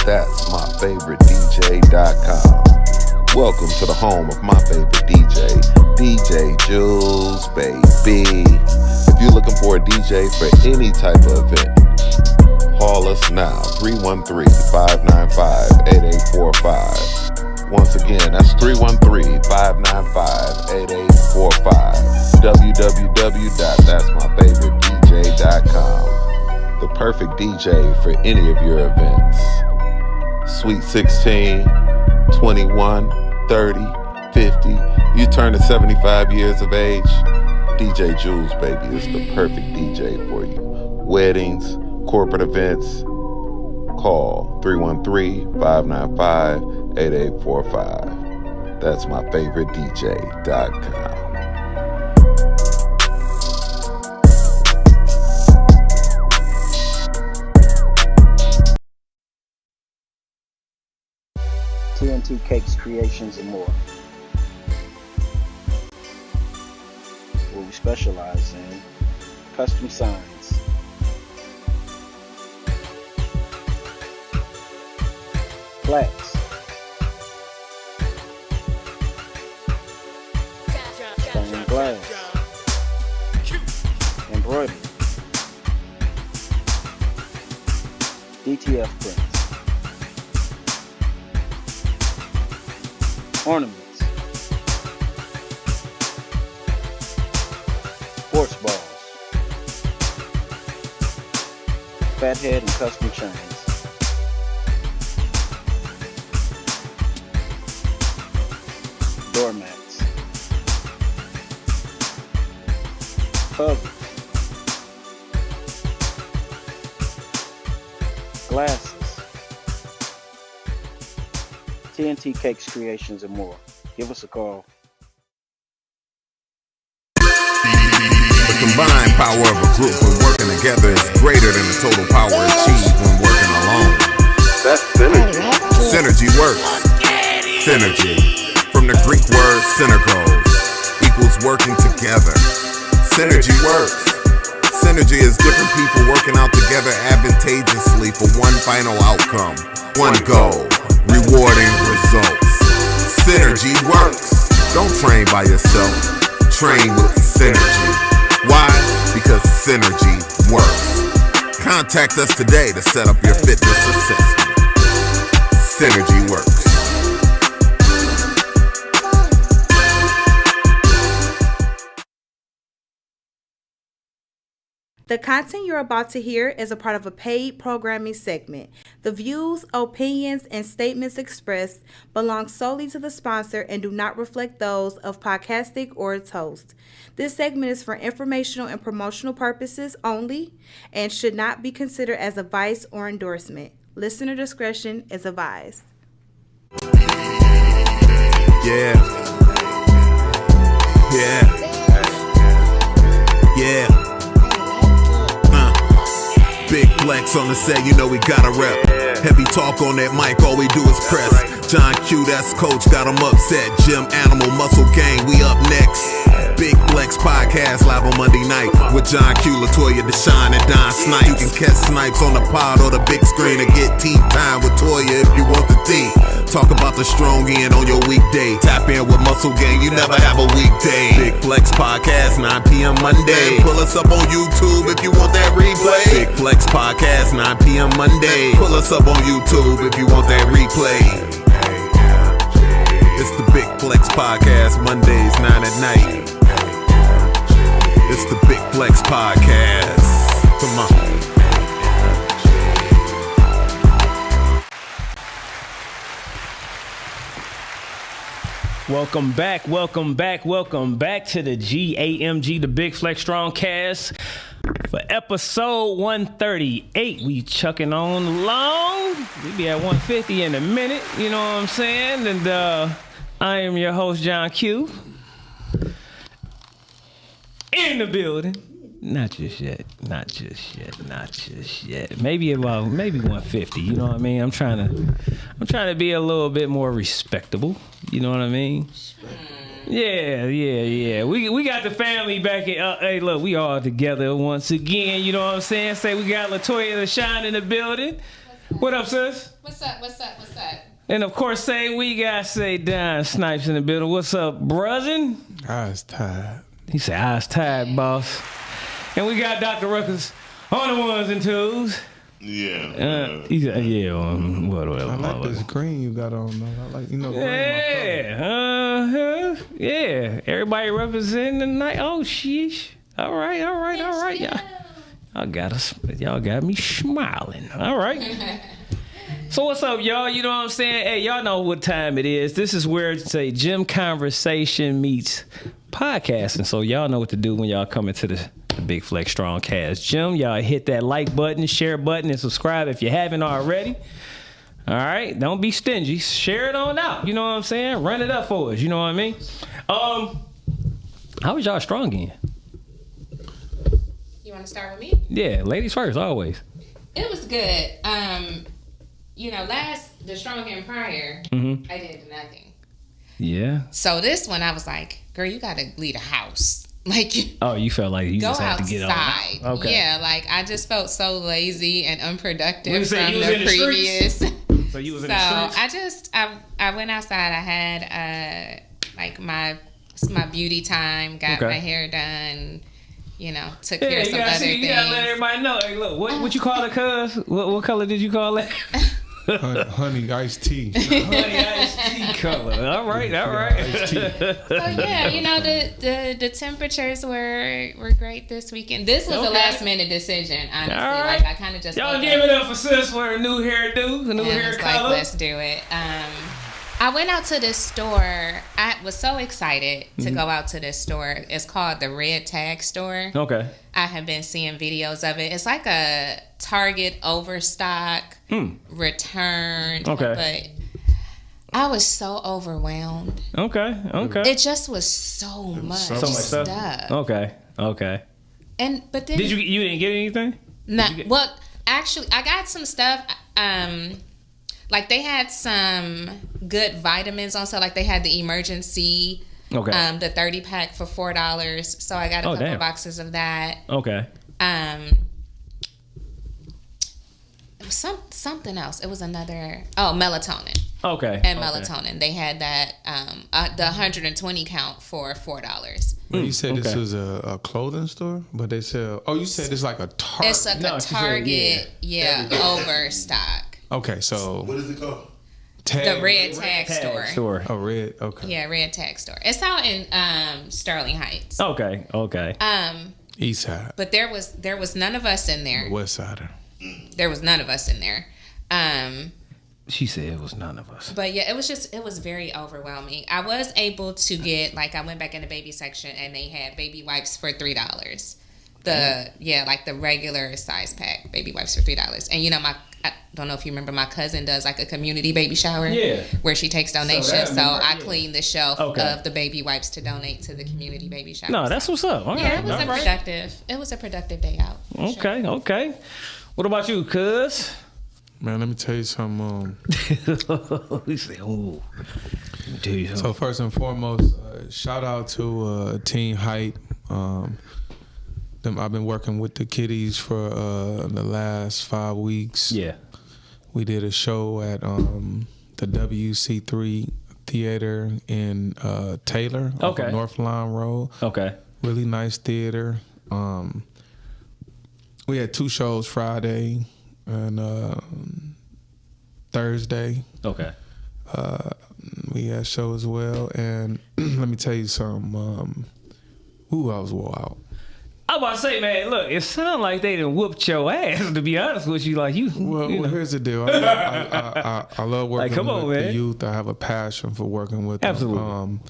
That's myfavoritedj.com. Welcome to the home of my favorite DJ, DJ Jules, baby. If you're looking for a DJ for any type of event, call us now, 313-595-8845. Once again, that's 313-595-8845. www.that'smyfavoritedj.com. The perfect DJ for any of your events. Sweet 16, 21, 30, 50. You turn to 75 years of age, DJ Jules, baby, is the perfect DJ for you. Weddings, corporate events, call 313-595-8845. That's myfavoritedj.com. TNT Cakes, Creations, and more. Where we specialize in custom signs, plaques, stained glass, embroidery, DTF prints, ornaments, sports balls, fathead and custom chains, doormats, puzzles, glasses, TNT Cakes, Creations, and more. Give us a call. The combined power of a group when working together is greater than the total power achieved when working alone. That's synergy. Synergy works. Synergy. From the Greek word synergos, equals working together. Synergy works. Synergy is different people working out together advantageously for one final outcome, one goal, rewarding results. Synergy works. Don't train by yourself. Train with synergy. Why? Because synergy works. Contact us today to set up your fitness assessment. Synergy works. The content you're about to hear is a part of a paid programming segment. The views, opinions, and statements expressed belong solely to the sponsor and do not reflect those of Podcastic or its host. This segment is for informational and promotional purposes only and should not be considered as advice or endorsement. Listener discretion is advised. Yeah. Yeah. Yeah. Big flex on the set, you know we gotta rep. Heavy talk on that mic, all we do is press. John Q, that's coach, got him upset. Gym Animal Muscle Gang, we up next. Big Flex Podcast live on Monday night with John Q, Latoya, Deshaun, and Don Snipes. You can catch Snipes on the pod or the big screen or get tea time with Toya if you want the tea. Talk about the strong end on your weekday. Tap in with Muscle Gang, you never have a weekday. Big Flex Podcast, 9 p.m. Monday. Pull us up on YouTube if you want that replay. Big Flex Podcast, 9 p.m. Monday. Pull us up on YouTube if you want that replay. It's the Big Flex Podcast, Mondays, 9 at night. It's the Big Flex Podcast. Come on. Welcome back to the G.A.M.G, the Big Flex Strongcast. For episode 138, we chucking on along. We be at 150 in a minute, you know what I'm saying? And I am your host, John Q. In the building. Not just yet. Maybe 150, you know what I mean? I'm trying to be a little bit more respectable, you know what I mean? Yeah. We got the family back in. Hey, look, we all together once again. You know what I'm saying? Say we got Latoya the Shine in the building. What up, sis? What's up? And of course, same we got say Don Snipes in the building. What's up, brusin? Eyes tired. He said, "Eyes tired, boss." And we got Dr. Ruckus on the ones and twos. Yeah. He said, "Yeah, whatever." I like this green you got on though. I like, green. Yeah, yeah. Everybody representing tonight. Oh, sheesh. All right. Y'all got me smiling. All right. So what's up, y'all? You know what I'm saying? Hey, y'all know what time it is. This is where it's a gym conversation meets podcasting. So y'all know what to do when y'all come into the Big Flex Strongcast gym. Y'all hit that like button, share button, and subscribe if you haven't already. All right? Don't be stingy. Share it on out. You know what I'm saying? Run it up for us. You know what I mean? How was y'all strong in? You want to start with me? Yeah, ladies first, always. It was good. The strong game prior, I did nothing. Yeah. So this one, I was like, girl, you got to leave the house. Like, Oh, you felt like you go just had outside. to get on. Okay. Yeah, like I just felt so lazy and unproductive You said from you was the in the previous. So you was in So the streets? I went outside. I had my beauty time. Got my hair done. Took care of some other things. You gotta let everybody know. Hey, look, what you call it, cuz? What color did you call it? Honey iced tea. Honey iced tea color. All right. Iced tea. So yeah, the temperatures were great this weekend. This was a last minute decision, honestly. All right. Like I kind of just Y'all give it up for sis for a new hairdo, a new hair was color. like, let's do it. I went out to this store. I was so excited to go out to this store. It's called the Red Tag Store. Okay. I have been seeing videos of it. It's like a Target overstock return. Okay. But I was so overwhelmed. Okay. It just was so much stuff. Okay. But then Did you didn't get anything? No. Well, actually, I got some stuff. Like they had some good vitamins on sale. Like they had the emergency, the 30-pack for $4. So I got a couple boxes of that. Okay. Something else. It was another. Melatonin. Okay. And melatonin. They had that the 120 count for $4. Well, you said this was a clothing store, but they sell. Oh, you said it's like a Target. It's like a Target, overstock. Okay, so What is it called? The Red Tag Store. Oh, red. Okay. Yeah, Red Tag Store. It's out in Sterling Heights. Okay. East side. But there was none of us in there. West side. There was none of us in there. She said it was none of us. But yeah, it was very overwhelming. I was able to get I went back in the baby section and they had baby wipes for $3. The regular size pack baby wipes for $3. And I don't know if you remember, my cousin does like a community baby shower where she takes donations. So I cleaned the shelf of the baby wipes to donate to the community baby shower. No, that's what's up. All yeah, right. It was a productive day out. Okay. What about you, cuz? Man, let me tell you something. He said, "Oh, let me tell you something." So first and foremost, shout out to Teen Height. I've been working with the kiddies for the last 5 weeks. Yeah. We did a show at the WC3 Theater in Taylor, off of North Line Road. Okay. Really nice theater. We had 2 shows, Friday and Thursday. Okay. We had a show as well. And let me tell you something. Who else wore out? I was about to say, man, look, it sounded like they done whooped your ass, to be honest with you. Like, Well, here's the deal. I love working with the youth. I have a passion for working with them. Absolutely.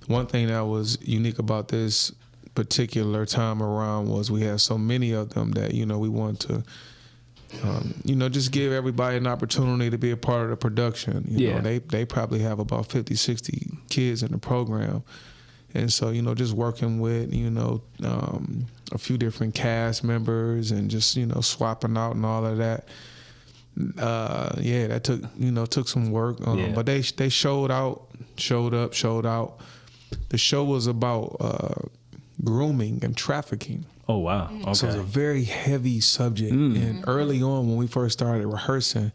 One thing that was unique about this particular time around was we had so many of them that, we want to, just give everybody an opportunity to be a part of the production. You know, they probably have about 50, 60 kids in the program. And so, just working with, a few different cast members and just, swapping out and all of that. That took some work. But they showed out. The show was about grooming and trafficking. Oh, wow. Okay. So it's a very heavy subject. And early on, when we first started rehearsing,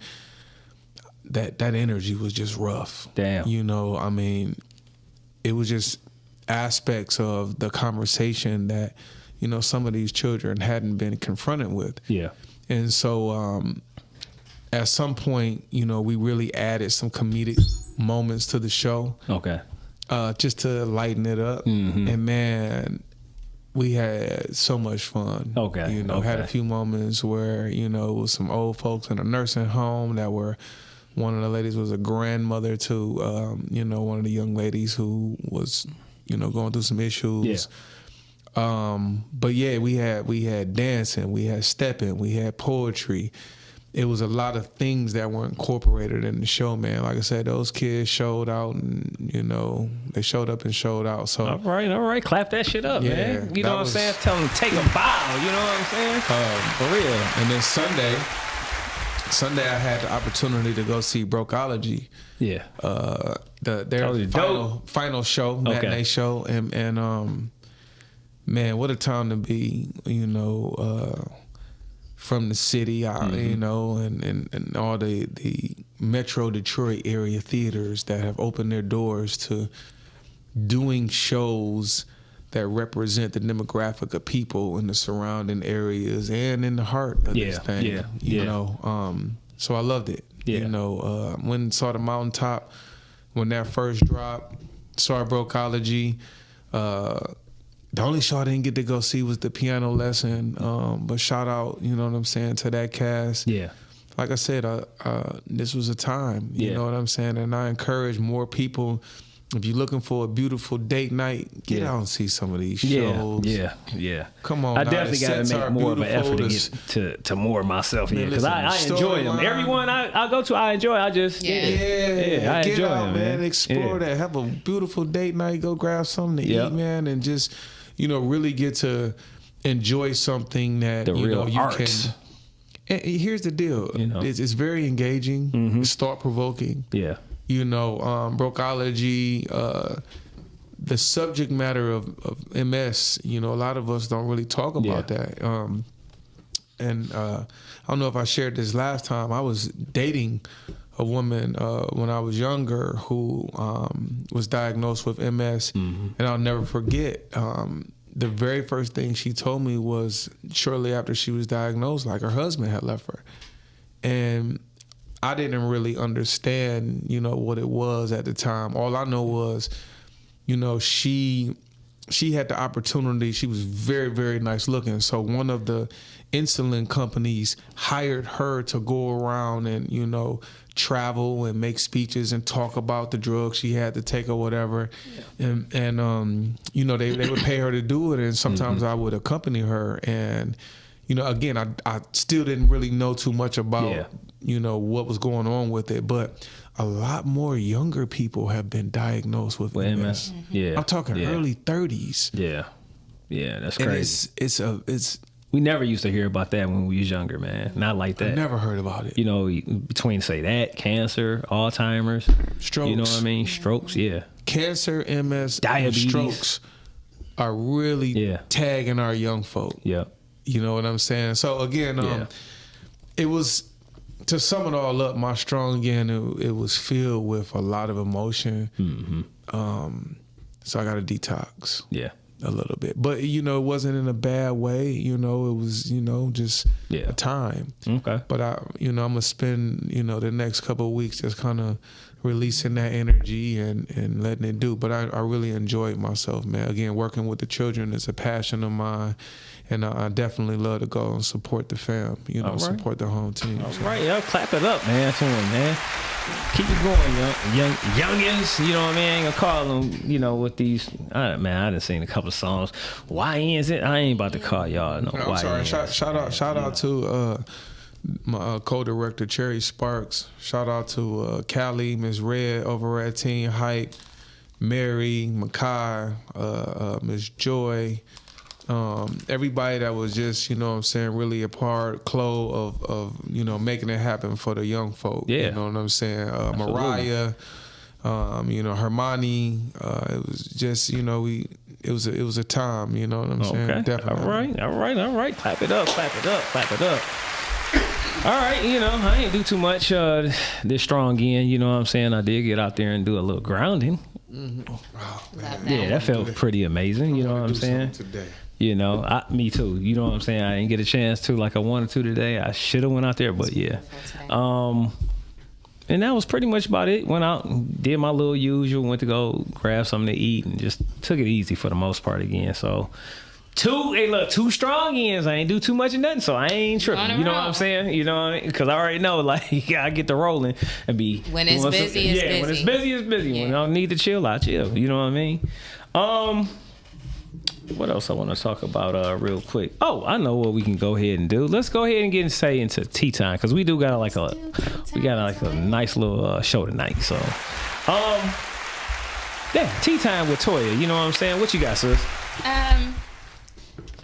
that energy was just rough. Damn. You know, I mean, it was just aspects of the conversation that, you know, some of these children hadn't been confronted with. Yeah. And so at some point, you know, we really added some comedic moments to the show. Okay. Just to lighten it up. And man, we had so much fun. Okay. You know, had a few moments where, you know, it was some old folks in a nursing home that were, one of the ladies was a grandmother to, you know, one of the young ladies who was, you know, going through some issues. Yeah. But yeah, we had dancing, we had stepping, we had poetry. It was a lot of things that were incorporated in the show, man. Like I said, those kids showed out, and you know, they showed up and showed out. So all right, clap that shit up, Yeah, man. You know what I'm saying? Tell them to take a bow. You know what I'm saying? For real. And then Sunday I had the opportunity to go see Brokeology. Yeah. Their final show, matinee show, and man, what a time to be, you know, from the city, you know, and all the Metro Detroit area theaters that have opened their doors to doing shows that represent the demographic of people in the surrounding areas and in the heart of this thing. You know, so I loved it. Yeah. You know, went and saw the Mountaintop when that first dropped. Saw Brokeology. The only show I didn't get to go see was the piano lesson. But shout out, you know what I'm saying, to that cast. Yeah. Like I said, this was a time, you know what I'm saying? And I encourage more people, if you're looking for a beautiful date night, get out and see some of these shows. Yeah. Come on, I definitely got to make more of an effort to get to more myself here, because I enjoy them. Everyone I go to, I enjoy. I just I get enjoy out, them, man. Explore that. Have a beautiful date night. Go grab something to eat, man, and just, you know, really get to enjoy something that the you real know you art. can. And here's the deal. You know. It's very engaging. It's thought provoking. Yeah. You know, Brokeology, the subject matter of MS, you know, a lot of us don't really talk about that. And I don't know if I shared this last time. I was dating a woman when I was younger who was diagnosed with MS. And I'll never forget, the very first thing she told me was shortly after she was diagnosed, like her husband had left her. And I didn't really understand, you know, what it was at the time. All I know was, you know, she had the opportunity. She was very, very nice looking. So one of the insulin companies hired her to go around and, you know, travel and make speeches and talk about the drugs she had to take or whatever. And you know, they would pay her to do it. And sometimes I would accompany her. And, you know, again, I still didn't really know too much about, you know, what was going on with it. But a lot more younger people have been diagnosed with MS. Yeah. I'm talking early 30s. Yeah, that's crazy. And it's we never used to hear about that when we was younger, man. Not like that. I never heard about it. You know, between say that, cancer, Alzheimer's, strokes. You know what I mean? Strokes, Cancer, MS, diabetes, and strokes are really tagging our young folk. Yeah. You know what I'm saying? So again, it was, to sum it all up, my strong again, it was filled with a lot of emotion. So I got to detox. A little bit, but you know, it wasn't in a bad way. You know, it was, you know, just a time. Okay. But I'm gonna spend, you know, the next couple of weeks just kind of releasing that energy and letting it do. But I really enjoyed myself, man. Again, working with the children is a passion of mine, and I definitely love to go and support the fam. You know, support the home team. All right, yo, clap it up, man, to him, man. Keep it going, youngins. You know what I mean? I ain't gonna call them, you know, with these. Man, I done seen a couple of songs. YNs it? I ain't about to call y'all no I'm sorry. Shout out to my co-director Cherry Sparks. Shout out to Callie, Miss Red over at Teen Hype, Mary, Makai, Miss Joy. Everybody that was just, you know what I'm saying, really a part, Chloe, of you know, making it happen for the young folk. You know what I'm saying? Mariah, you know, Hermione. It was just, you know, it was a time, you know what I'm saying? Okay. Definitely. All right. Clap it up. All right, I ain't do too much this strong end, you know what I'm saying? I did get out there and do a little grounding. Mm-hmm. Oh, man. Yeah, that felt pretty amazing, you know what I'm saying? Today. Me too. You know what I'm saying? I didn't get a chance to like I wanted to today. I should have went out there, but yeah. And that was pretty much about it. Went out and did my little usual, went to go grab something to eat and just took it easy for the most part again. So two strong ends. I ain't do too much of nothing, so I ain't tripping. You know what I'm saying? You know what I mean? Because I already know, like, I get to rolling and be... When it's busy, it's busy. When it's busy, it's busy. Yeah. When I don't need to chill, I chill. You know what I mean? What else I want to talk about real quick? Oh, I know what we can go ahead and do. Let's go ahead and get into tea time because we do got a nice little show tonight. So, tea time with Toya. You know what I'm saying? What you got, sis?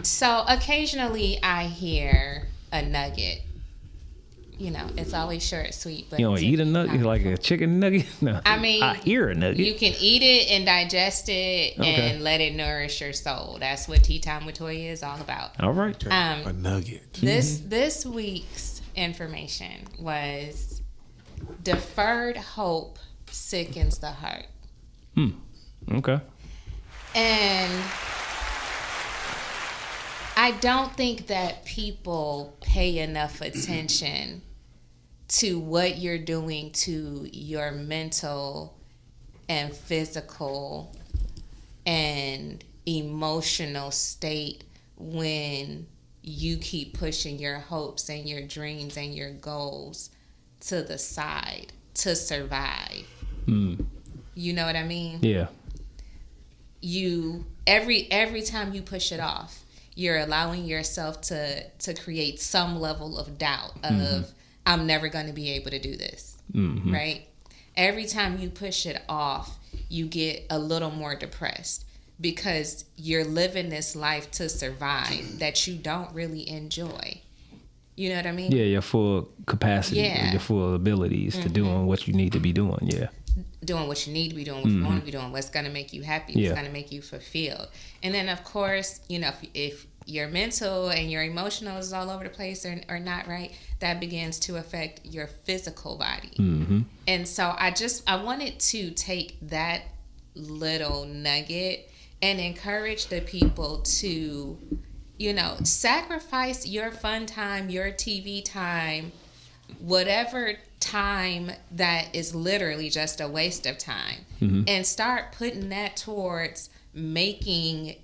So occasionally I hear a nugget. It's always short, sweet. But you don't eat a nugget like a chicken nugget? No. I mean, I hear a nugget. You can eat it and digest it and let it nourish your soul. That's what Tea Time with Toya is all about. All right. A nugget. This week's information was deferred hope sickens the heart. Okay. And I don't think that people pay enough attention to what you're doing to your mental and physical and emotional state when you keep pushing your hopes and your dreams and your goals to the side to survive. You know what I mean? Yeah. You every time you push it off, you're allowing yourself to create some level of doubt of I'm never going to be able to do this, right? Every time you push it off, you get a little more depressed because you're living this life to survive that you don't really enjoy. You know what I mean? Yeah, your full capacity, Yeah. your full abilities to doing what you need to be doing, yeah. Doing what you need to be doing, what you want to be doing, what's going to make you happy, what's going to make you fulfilled. And then, of course, if your mental and your emotional is all over the place or not right, that begins to affect your physical body. And so I wanted to take that little nugget and encourage the people to, sacrifice your fun time, your TV time, whatever time that is literally just a waste of time, and start putting that towards making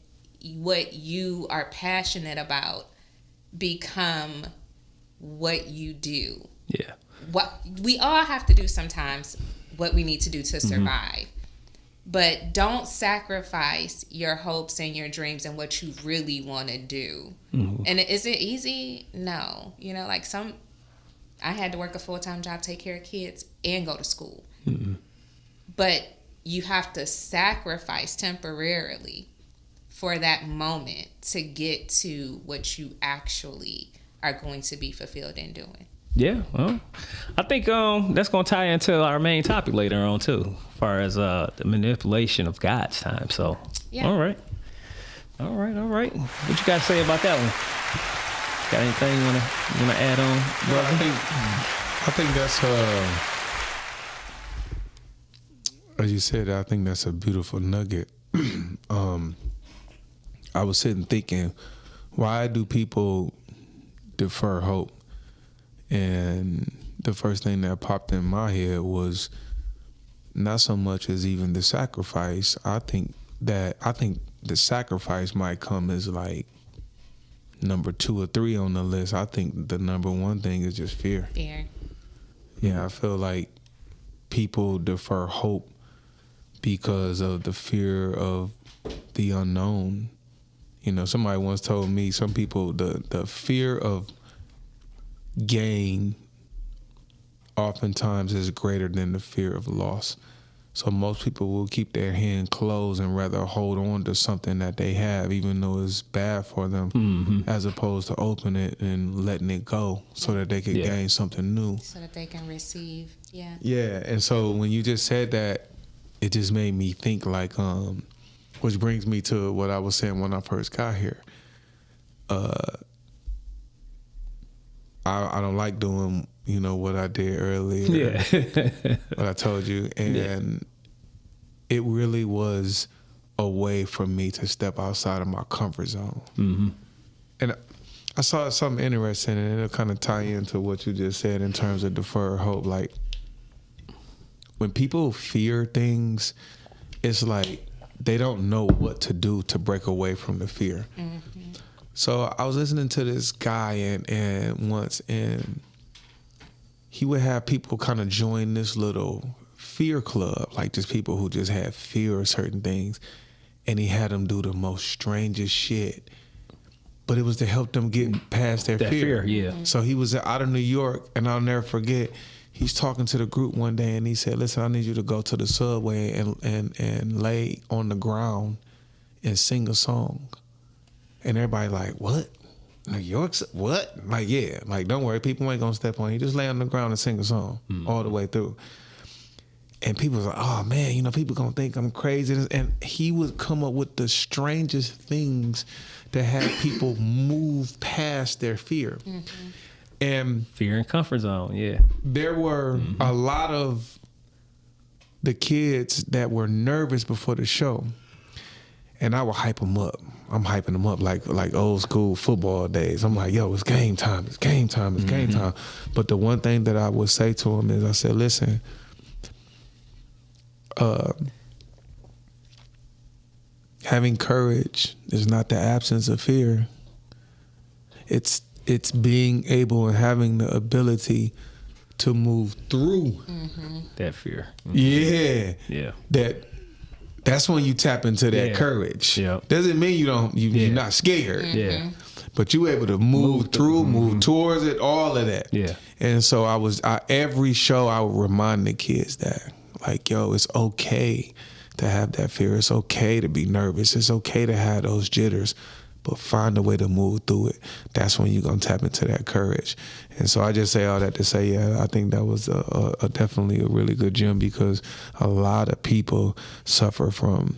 what you are passionate about become what you do. Yeah. What we all have to do sometimes, what we need to do to survive. But don't sacrifice your hopes and your dreams and what you really want to do. And is it easy? No. I had to work a full-time job, take care of kids, and go to school. But you have to sacrifice temporarily for that moment to get to what you actually are going to be fulfilled in doing. Yeah, well, I think that's going to tie into our main topic later on, too, as far as the manipulation of God's time. So, yeah. All right. What you got to say about that one? Got anything you wanna add on? Well, I think that's as you said, I think that's a beautiful nugget. I was sitting thinking, why do people defer hope? And the first thing that popped in my head was not so much as even the sacrifice. I think the sacrifice might come as like number 2 or 3 on the list. I think the number 1 thing is just fear. Fear. Yeah, I feel like people defer hope because of the fear of the unknown. Somebody once told me, some people, the fear of gain oftentimes is greater than the fear of loss. So most people will keep their hand closed and rather hold on to something that they have, even though it's bad for them, as opposed to open it and letting it go so that they can gain something new. So that they can receive, yeah. Yeah, and so when you just said that, it just made me think like, which brings me to what I was saying when I first got here. I don't like doing, what I did earlier. Yeah. What I told you. And it really was a way for me to step outside of my comfort zone. Mm-hmm. And I saw something interesting, and it'll kind of tie into what you just said in terms of deferred hope. Like, when people fear things, it's like they don't know what to do to break away from the fear. Mm-hmm. So I was listening to this guy and once, and he would have people kind of join this little fear club, like just people who just had fear of certain things, and he had them do the most strangest shit. But it was to help them get past their fear. Yeah. So he was out of New York, and I'll never forget. He's talking to the group one day, and he said, "Listen, I need you to go to the subway and lay on the ground and sing a song." And everybody like, "What? New York's what?" Like, yeah, like don't worry, people ain't gonna step on you. Just lay on the ground and sing a song all the way through. And people was like, "Oh man, people gonna think I'm crazy." And he would come up with the strangest things to have people move past their fear. Mm-hmm. And fear and comfort zone, yeah. There were a lot of the kids that were nervous before the show, and I would hype them up. I'm hyping them up like old school football days. I'm like, "Yo, it's game time. It's game time. It's game time." But the one thing that I would say to them is, I said, "Listen, having courage is not the absence of fear. It's being able and having the ability to move through that fear." Yeah. That's when you tap into that courage. Yep. Doesn't mean you're not scared. Yeah. But you able to move through, move towards it, all of that. Yeah. And so every show I would remind the kids that, like, yo, it's okay to have that fear. It's okay to be nervous. It's okay to have those jitters, but find a way to move through it. That's when you're going to tap into that courage. And so I just say all that to say, yeah, I think that was definitely a really good gem, because a lot of people suffer from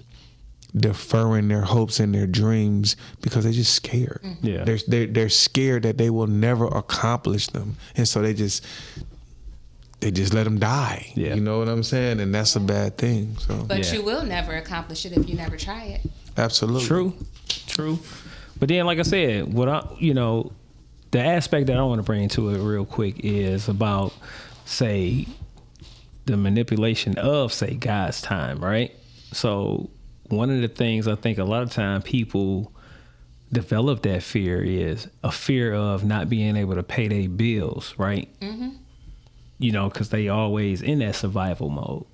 deferring their hopes and their dreams because they're just scared. Yeah. They're scared that they will never accomplish them. And so they just let them die. Yeah. You know what I'm saying? And that's a bad thing. So. But you will never accomplish it if you never try it. Absolutely. True. But then, like I said, the aspect that I want to bring into it real quick is about, say, the manipulation of, say, God's time, right? So one of the things I think a lot of time people develop that fear is a fear of not being able to pay their bills, right? Mm-hmm. Because they always in that survival mode,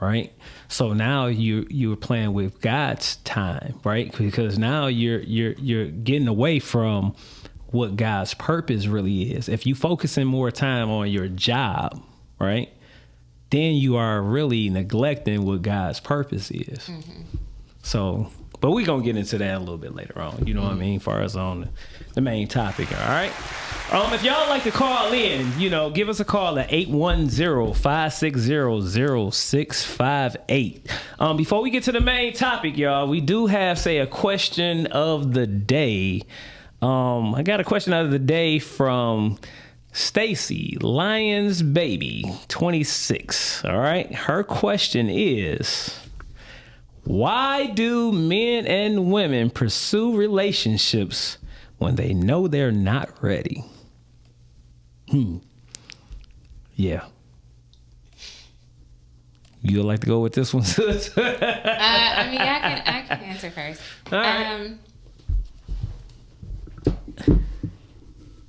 right? So now you're playing with God's time, right? Because now you're getting away from what God's purpose really is. If you focusing more time on your job, right, then you are really neglecting what God's purpose is. Mm-hmm. So, but we're going to get into that a little bit later on, you know what I mean, as far as on the main topic, all right? If y'all like to call in, give us a call at 810-560-0658. Before we get to the main topic, y'all, we do have, say, a question of the day. I got a question of the day from Stacy Lyons Baby 26. All right. Her question is, why do men and women pursue relationships when they know they're not ready? Yeah. You'd like to go with this one, sis? I can answer first. All right.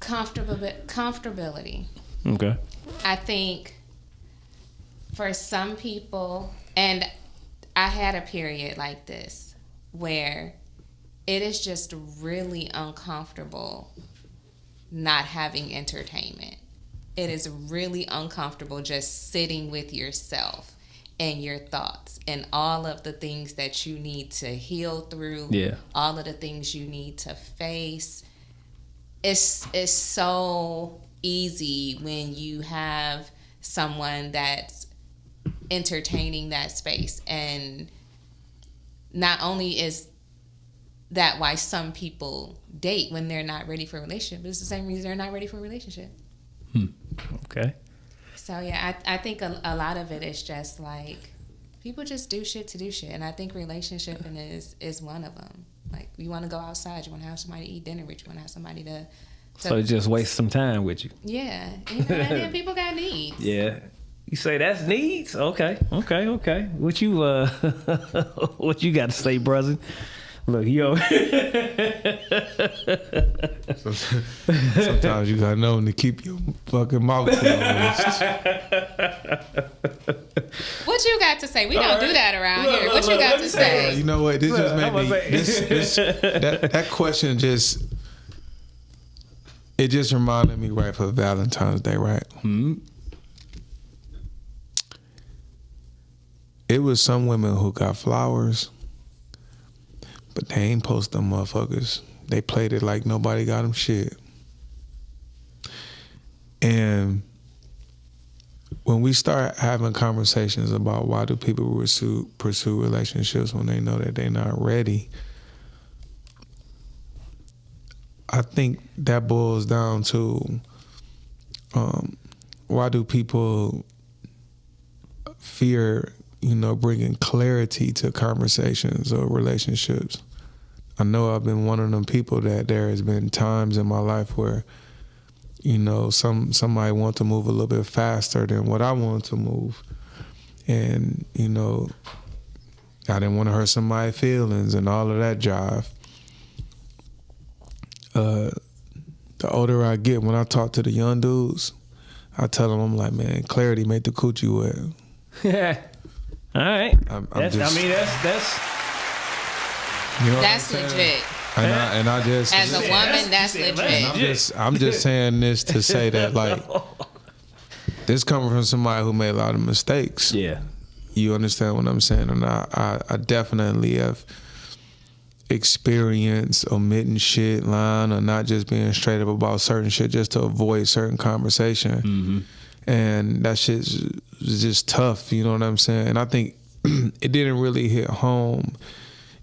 Comfortability. Okay. I think for some people, and I had a period like this where it is just really uncomfortable not having entertainment. It is really uncomfortable just sitting with yourself and your thoughts and all of the things that you need to heal through, all of the things you need to face. It's so easy when you have someone that's entertaining that space, and not only is that why some people date when they're not ready for a relationship, but it's the same reason they're not ready for a relationship. Okay. So yeah, I think a lot of it is just like people just do shit to do shit, and I think relationship is one of them. Like, you want to go outside, you want to have somebody to eat dinner with, you want to have somebody to so just waste some time with you. Yeah, and then people got needs. Yeah. You say that's needs? Okay. What you what you got to say, brother? Look, yo. Sometimes you gotta know when to keep your fucking mouth closed. What you got to say? We don't do that around here. What you got to say? You know what? This just made me. That question just. It just reminded me right for Valentine's Day, right? Hmm. It was some women who got flowers, but they ain't post them motherfuckers. They played it like nobody got them shit. And when we start having conversations about why do people pursue relationships when they know that they're not ready, I think that boils down to why do people fear, bringing clarity to conversations or relationships. I know I've been one of them people that there has been times in my life where, somebody want to move a little bit faster than what I want to move. And, I didn't want to hurt somebody's feelings and all of that jive. The older I get, when I talk to the young dudes, I tell them, I'm like, man, clarity make the coochie wet. Yeah. All right. That's That's legit. And I just, as a woman, that's legit. I'm just saying this to say that, like, this coming from somebody who made a lot of mistakes. Yeah. You understand what I'm saying? And I definitely have experienced omitting shit, lying, or not just being straight up about certain shit just to avoid certain conversation. Mm-hmm. And that shit's just tough, you know what I'm saying? And I think it didn't really hit home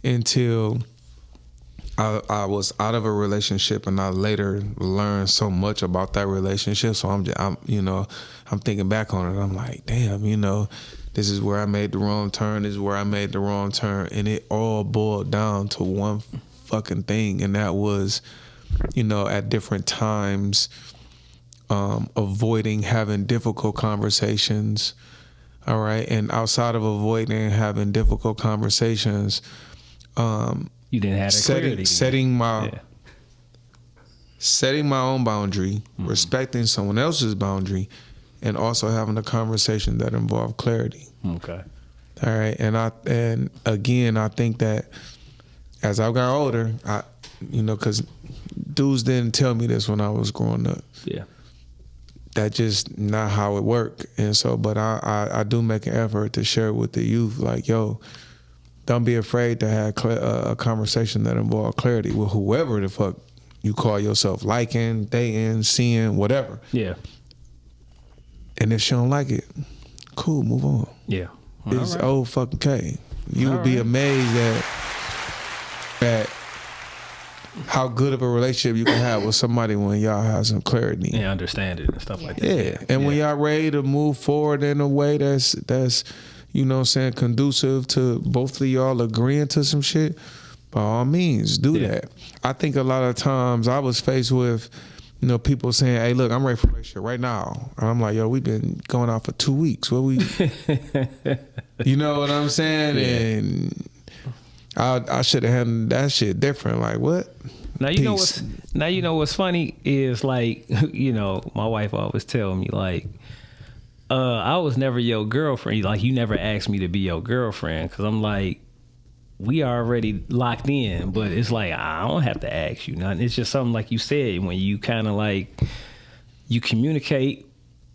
until I was out of a relationship, and I later learned so much about that relationship. So I'm thinking back on it. I'm like, damn, this is where I made the wrong turn. This is where I made the wrong turn, and it all boiled down to one fucking thing, and that was, at different times, avoiding having difficult conversations. All right, and outside of avoiding having difficult conversations, you didn't have clarity. Setting my own boundary, respecting someone else's boundary, and also having a conversation that involved clarity. Okay. All right, and again, I think that as I got older, because dudes didn't tell me this when I was growing up. Yeah. That's just not how it worked. And so, but I do make an effort to share with the youth, like, yo, don't be afraid to have a conversation that involves clarity with whoever the fuck you call yourself, liking, dating, seeing, whatever. Yeah. And if she don't like it, cool, move on. Yeah. It's old fucking K. You would be amazed at how good of a relationship you can have with somebody when y'all have some clarity. Yeah, understand it and stuff like that. Yeah. And when y'all ready to move forward in a way that's conducive to both of y'all agreeing to some shit, by all means, do that. I think a lot of times I was faced with, people saying, hey, look, I'm ready for a relationship right now. And I'm like, yo, we've been going out for 2 weeks. What we, you know what I'm saying? Yeah. And I should have handled that shit different. Like, what? Now you know what's funny is, like, my wife always tell me, like, I was never your girlfriend. Like, you never asked me to be your girlfriend, because I'm like, we already locked in. But it's like, I don't have to ask you nothing. It's just something like you said, when you kind of like, you communicate,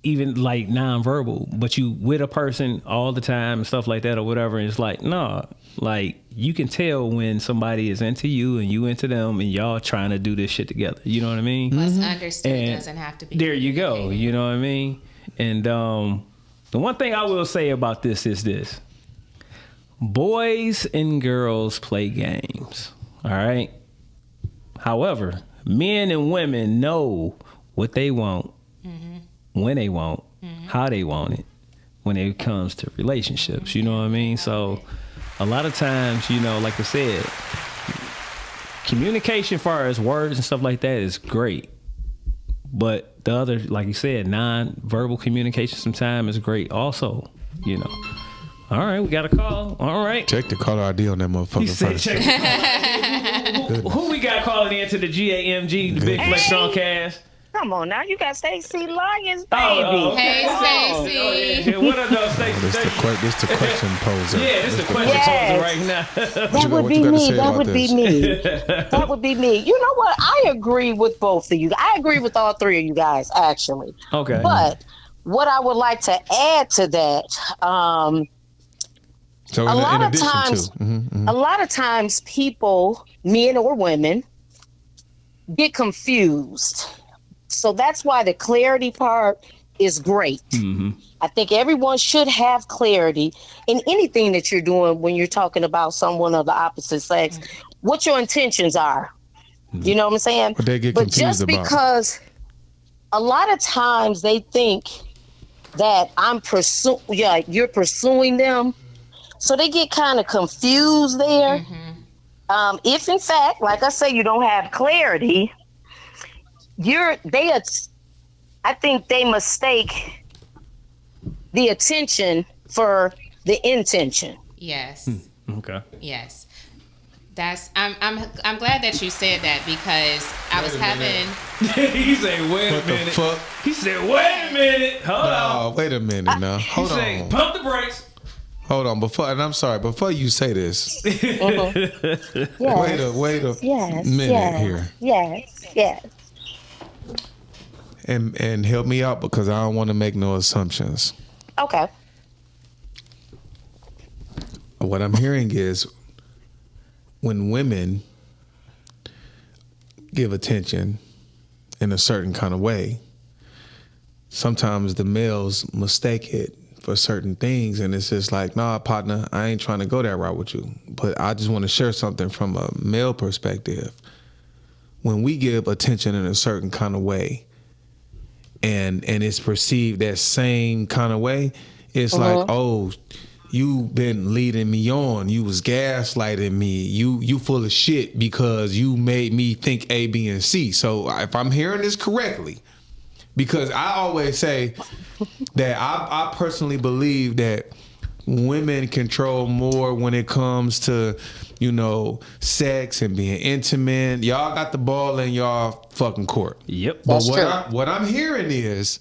even like nonverbal, but you with a person all the time and stuff like that or whatever. And it's like, no, like, you can tell when somebody is into you and you into them and y'all trying to do this shit together. You know what I mean? What's understood doesn't have to be. There you go. You know what I mean? And the one thing I will say about this is this. boys and girls play games. All right. However, men and women know what they want, when they want, how they want it, when it comes to relationships. You know what I mean? So a lot of times, you know, like I said, communication as far as words and stuff like that is great. But the other, like you said, non-verbal communication sometimes is great also, you know. All right, we got a call. All right. Check the caller ID on that motherfucker. He said, first. check the caller ID. Who we got calling in to the G.A.M.G, the Big Flex Strongcast? Come on now, you got Stacey Lyons, baby. Oh, Hey, Oh, Stacey. yeah. What up, though, Stacey? This the question poser. Yeah, this is the question poser right now. That would be me. That would be me. That would be me. You know what? I agree with both of you. I agree with all three of you guys, actually. Okay. But what I would like to add to that, So a lot in of addition times, to, a lot of times people, men or women, get confused. So that's why the clarity part is great. I think everyone should have clarity in anything that you're doing when you're talking about someone of the opposite sex, what your intentions are. You know what I'm saying? What they get But confused just about. because a lot of times they think that you're pursuing them, so they get kind of confused there. If in fact, like I say, you don't have clarity, I think they mistake the attention for the intention. Yes. Okay. Yes. I'm glad that you said that because I was having. He said, wait a what the minute. fuck? He said, wait a minute. Hold on. Oh, wait a minute now. He Hold said, on. pump the brakes. Hold on. And I'm sorry, before you say this, Yes. wait a Yes. minute yes, here. Yes. And help me out because I don't want to make no assumptions. Okay. What I'm hearing is when women give attention in a certain kind of way, sometimes the males mistake it for certain things, and it's just like, nah, partner, I ain't trying to go that route with you. But I just want to share something from a male perspective. When we give attention in a certain kind of way, and it's perceived that same kind of way, it's like, oh, you been leading me on. You was gaslighting me. You full of shit because you made me think A, B, and C. So if I'm hearing this correctly, because I always say that I personally believe that women control more when it comes to, you know, sex and being intimate. Y'all got the ball in y'all fucking court. Yep. But That's true. what I'm hearing is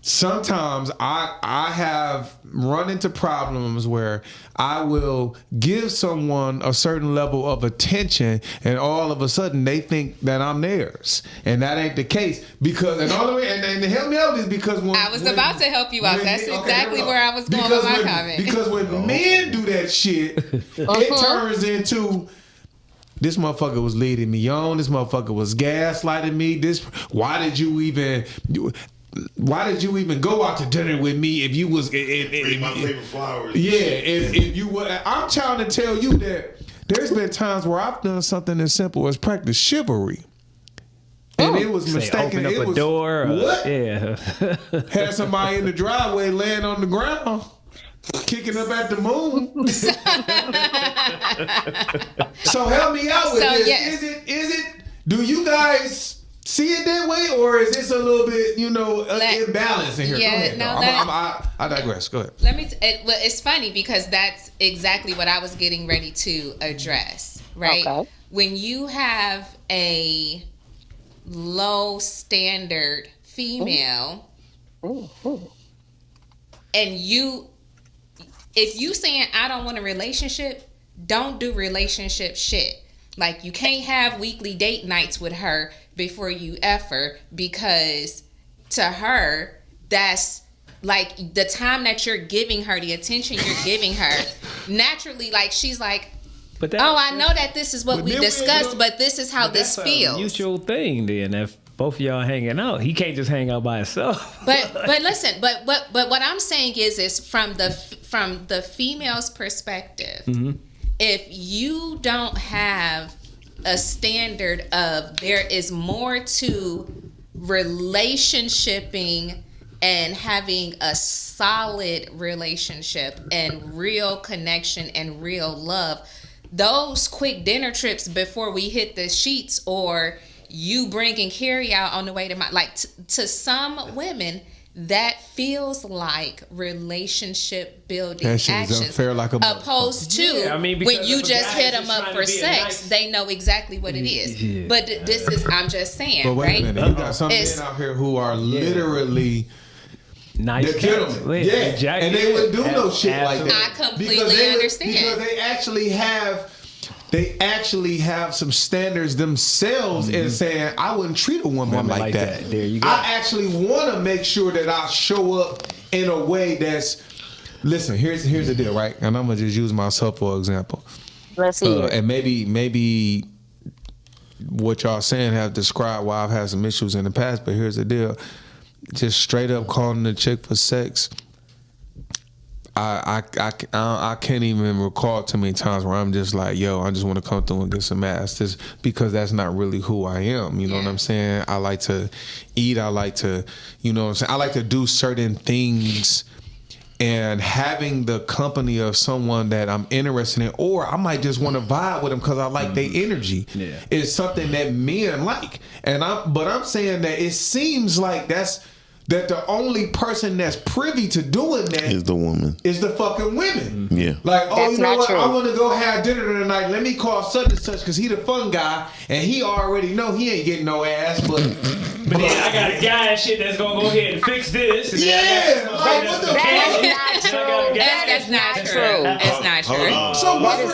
sometimes I have run into problems where I will give someone a certain level of attention and all of a sudden they think that I'm theirs. And that ain't the case. Because and help me out is because when I was about to help you out. That's exactly where I was going because with my comment. Because when men do that shit, it turns into this motherfucker was leading me on. This motherfucker was gaslighting me. Why did you even go out to dinner with me if you was my favorite flowers? Yeah, if you were. I'm trying to tell you that there's been times where I've done something as simple as practice chivalry, and it was Say, mistaken. open up It a was, door. What? Yeah. Had somebody in the driveway laying on the ground, kicking up at the moon. So help me out with this. Yes. Is it? Do you guys see it that way, or is this a little bit, imbalance in here? Yeah, Go ahead. no, I digress. Go ahead. Well, it's funny because that's exactly what I was getting ready to address, right? Okay. When you have a low standard female, and if you saying I don't want a relationship, don't do relationship shit. Like, you can't have weekly date nights with her before you F her, because to her, that's like the time that you're giving her, the attention you're giving her. Naturally, like, she's like, I know that this is what we discussed, but this is how this feels. Mutual thing then. If both of y'all hanging out, he can't just hang out by himself. But listen, but what I'm saying is from from the female's perspective, if you don't have a standard of there is more to relationshiping and having a solid relationship and real connection and real love, those quick dinner trips before we hit the sheets, or you bringing carry out on the way to my, like to some women, that feels like relationship building That shit is actions, unfair like a opposed to when you just hit them up for sex, they know exactly what it is. Yeah. But this is, I'm just saying, but wait right? a minute, you got some men out here who are literally nice gentlemen, and they wouldn't do no shit like that. I completely understand because they actually have some standards themselves in saying, I wouldn't treat a woman like that. There you go. I actually want to make sure that I show up in a way that's, listen, here's the deal, right? And I'm going to just use myself for example. Let's hear it. And maybe what y'all saying have described why I've had some issues in the past, but here's the deal. Just straight up calling the chick for sex, I can't even recall too many times where I'm just like, yo, I just want to come through and get some ass. Just because that's not really who I am. You know what I'm saying? I like to eat. I like to, you know what I'm saying? I like to do certain things, and having the company of someone that I'm interested in, or I might just want to vibe with them because I like their energy. Yeah. Is something that men like. But I'm saying that it seems like that the only person that's privy to doing that is the woman. Is the fucking women. Yeah. Like, oh, that's you know what? true. I want to go have dinner tonight. Let me call such and such because he the fun guy and he already know he ain't getting no ass. But then I got a guy and shit that's gonna go ahead and fix this. And yeah. Like, what the fuck? That's not true. That's not true. So what's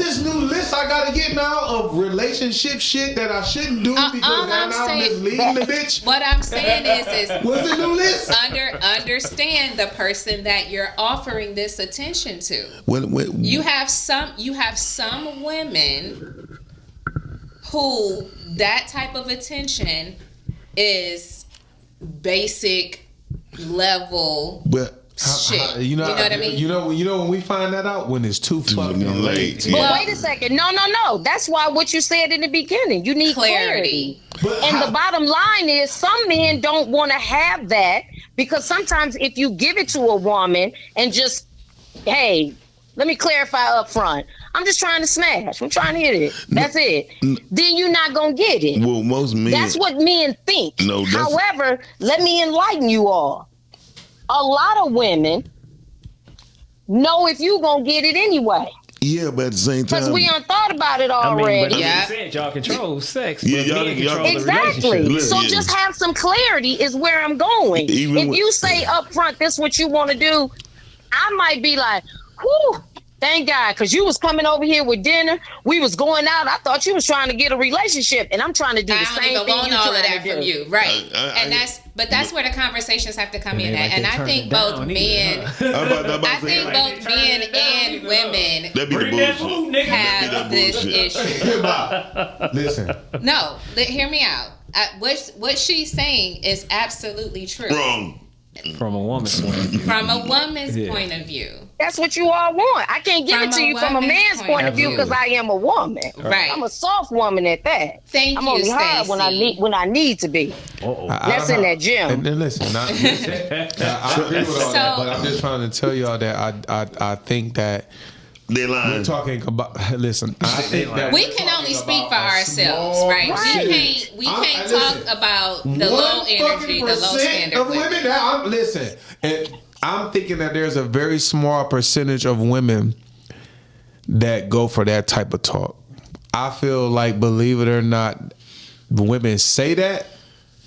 this new list I gotta get now of relationship shit that I shouldn't do because now I'm misleading the bitch? What I'm saying is what's the new list? Understand the person that you're offering this attention to. You have some women who that type of attention is basic level. Shit. You know what I mean? You know when we find that out, when it's too fucking late. But wait a second. No. That's why what you said in the beginning. You need clarity. And the bottom line is some men don't want to have that because sometimes if you give it to a woman and just, hey, let me clarify up front. I'm just trying to smash. I'm trying to hit it. That's it. Then you're not going to get it. Well, most men. That's what men think. However, let me enlighten you all. A lot of women know if you gonna get it anyway. Yeah, but at the same time, because we done thought about it already. Said y'all control sex. Yeah, y'all control exactly. The relationship. So just have some clarity is where I'm going. If you say up front, this is what you want to do, I might be like, whew. Thank God, because you was coming over here with dinner. We was going out. I thought you was trying to get a relationship, and I'm trying to do the same thing. I don't even want all of that from you, right? That's where the conversations have to come in at. And I think both men, and women have this issue. Listen. No, hear me out. What she's saying is absolutely true. Wrong. From a woman's point of view. From a woman's point of view. That's what you all want. I can't give it to you from a man's point of view because I am a woman. Right. I'm a soft woman at that. I'm only hard when I need to be. That's in that gym. And then listen, I agree with all that, but I'm just trying to tell y'all that I think that we're talking about. Listen, I think that we can only speak for ourselves, right? We can't talk about the low energy, the low standard of women. Listen, and I'm thinking that there's a very small percentage of women that go for that type of talk. I feel like, believe it or not, women say that.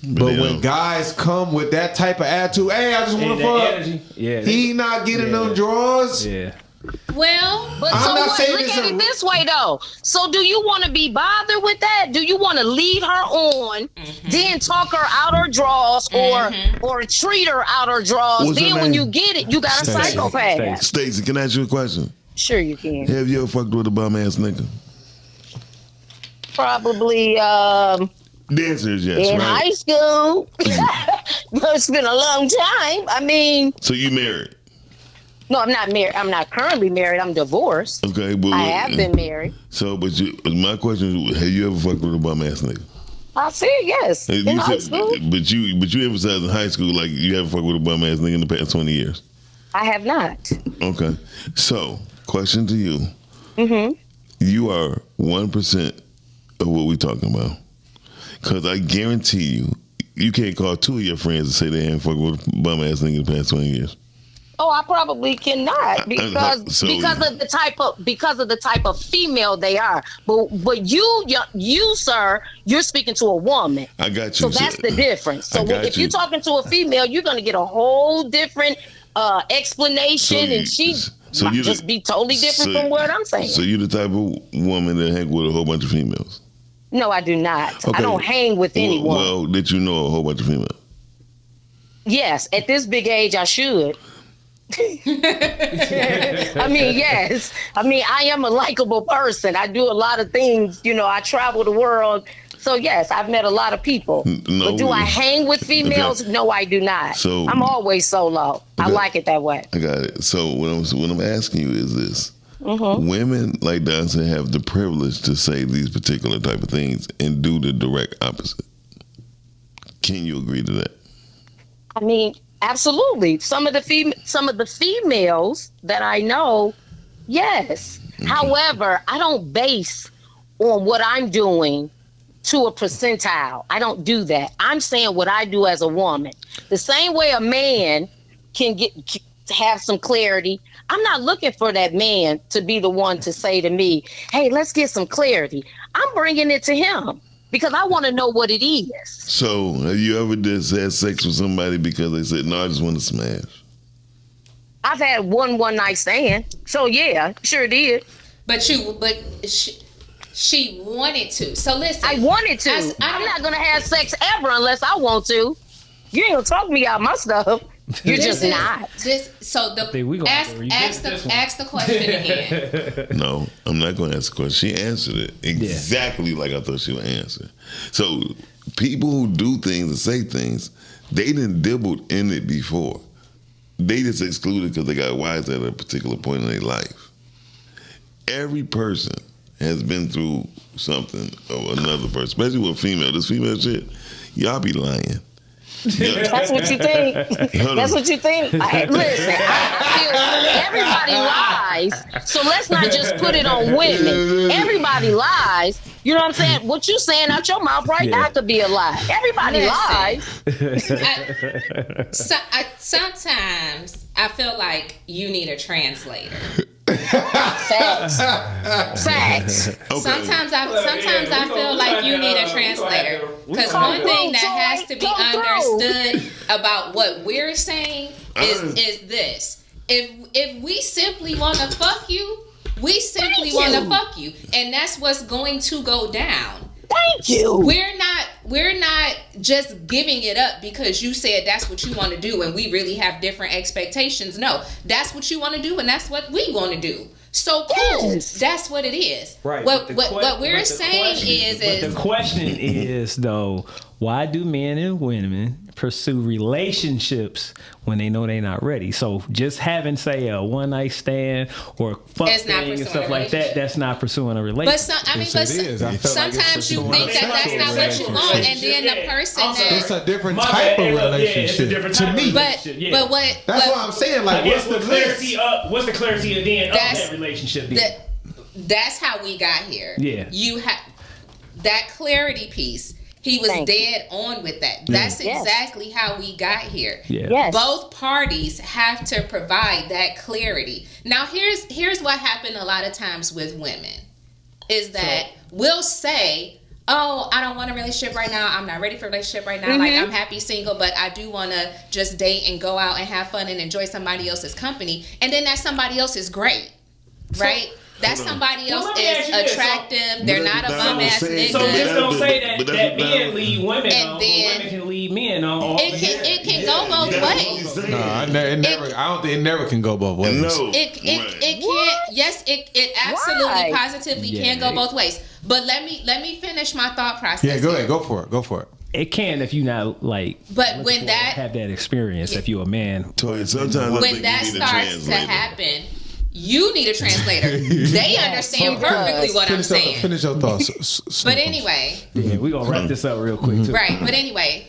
But when guys come with that type of attitude, hey, I just want to fuck. He not getting them draws. Yeah. Well, but so what? Look at it this way though. So do you want to be bothered with that? Do you want to lead her on, then talk her out her draws, or treat her out her draws? What's then when you get it, you got a psychopath. Stacey, can I ask you a question? Sure you can. Have you ever fucked with a bum ass nigga? Probably the answer is yes, in right? high school. It's been a long time. I mean, so you married? No, I'm not married. I'm not currently married. I'm divorced. Okay, but I have been married. So, but my question is, have you ever fucked with a bum ass nigga? I said yes. In high school. But you emphasized in high school like you haven't fucked with a bum ass nigga in the past 20 years. I have not. Okay, so question to you. Mm-hmm. You are 1% of what we talking about. Because I guarantee you can't call 2 of your friends and say they ain't fucked with a bum ass nigga in the past 20 years. Oh, I probably cannot because of the type of female they are. But you sir, you're speaking to a woman. I got you. So that's the difference. So if you're talking to a female, you're going to get a whole different explanation, and she might just be totally different from what I'm saying. So you're the type of woman that hang with a whole bunch of females? No, I do not. Okay. I don't hang with anyone. Well, did you know a whole bunch of females? Yes, at this big age, I should. I mean, yes. I mean, I am a likable person. I do a lot of things. You know, I travel the world. So, yes, I've met a lot of people. No, but do I hang with females? Okay. No, I do not. So I'm always solo. Okay. I like it that way. I got it. So what I'm asking you is this. Mm-hmm. Women, like Don said, have the privilege to say these particular type of things and do the direct opposite. Can you agree to that? I mean, absolutely. Some of the females that I know, yes. Okay. However, I don't base on what I'm doing to a percentile. I don't do that. I'm saying what I do as a woman. The same way a man can have some clarity. I'm not looking for that man to be the one to say to me, hey, let's get some clarity. I'm bringing it to him because I want to know what it is. So have you ever just had sex with somebody because they said, no, I just want to smash? I've had one night stand. So yeah, sure did. But she wanted to. So listen. I wanted to. I'm not going to have sex ever unless I want to. You ain't going to talk me out my stuff. You're just not. Ask the question again. No, I'm not going to ask the question. She answered it exactly like I thought she would answer. So people who do things and say things, they didn't dibbled in it before. They just excluded because they got wise at a particular point in their life. Every person has been through something or another person, especially with female. This female shit, y'all be lying. Yeah. That's what you think. That's what you think. Listen, everybody lies. So let's not just put it on women. Everybody lies. You know what I'm saying? What you saying out your mouth right now could be a lie. Everybody lies. Sometimes I feel like you need a translator. Facts. Okay. Sometimes I feel like you need a translator, because one thing that has to be understood about what we're saying is this: if we simply want to fuck you, we simply want to fuck you, and that's what's going to go down. Thank you. We're not just giving it up because you said that's what you want to do and we really have different expectations. No, that's what you want to do and that's what we want to do. So cool. Yes. That's what it is. Right. What we're saying is the question is though, why do men and women pursue relationships when they know they're not ready? So just having, say, a one night stand or fuck thing and stuff like that, that's not pursuing a relationship. But sometimes you think that's not what you want, and then the person it's a different type of relationship. It's a different type to me. But what? That's what I'm saying. Like, what's the clarity of that relationship? That's how we got here. Yeah, you have that clarity piece. He was dead on with that. That's exactly how we got here. Yeah. Yes. Both parties have to provide that clarity. Now, here's what happened a lot of times with women is that we'll say, oh, I don't want a relationship right now. I'm not ready for a relationship right now. Mm-hmm. Like, I'm happy single, but I do want to just date and go out and have fun and enjoy somebody else's company. And then that somebody else is great, right? That somebody else is attractive. They're not a bum ass nigga. So just don't say that men lead women on, women can lead men on. It can go both ways. No, I don't think it never can go both ways. No. It can't. Yes, it absolutely positively can go both ways. But let me finish my thought process. Yeah, go ahead. Go for it. It can if you not like. But when that have that experience, if you're a man, Sometimes when that starts to happen, you need a translator. They understand perfectly what I'm saying. Finish your thoughts. But anyway, yeah, we're gonna wrap this up real quick too. Right. But anyway,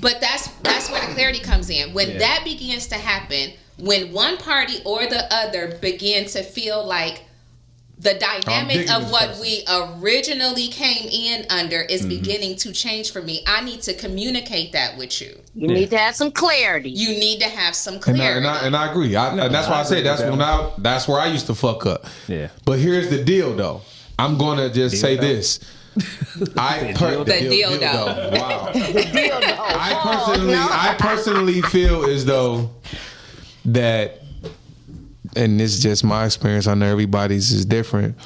that's where the clarity comes in. When that begins to happen, when one party or the other begin to feel like the dynamic of what we originally came in under is beginning to change for me, I need to communicate that with you. You need to have some clarity. You need to have some clarity. And I agree. And that's why I said that's where I used to fuck up. Yeah. But here's the deal, though. I'm gonna just say this. The deal, though. Wow. The deal, though. I personally feel as though that, and this is just my experience, I know everybody's is different.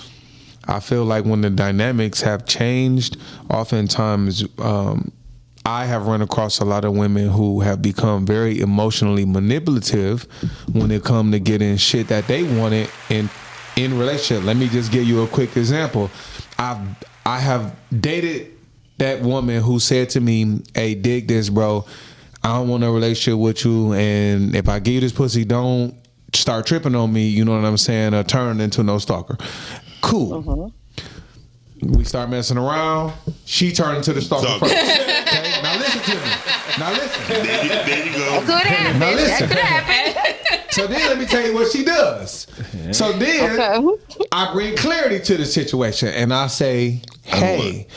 I feel like when the dynamics have changed, oftentimes I have run across a lot of women who have become very emotionally manipulative when it come to getting shit that they wanted in relationship. Let me just give you a quick example. I have dated that woman who said to me, "Hey, dig this, bro. I don't want a relationship with you, and if I give you this pussy, don't start tripping on me, you know what I'm saying, or turn into no stalker." Cool. We start messing around. She turned into the stalker first. Okay? Now listen to me. Now listen. There you go. Could happen. Now listen. That could happen. So then let me tell you what she does. So then I bring clarity to the situation and I say, "Hey,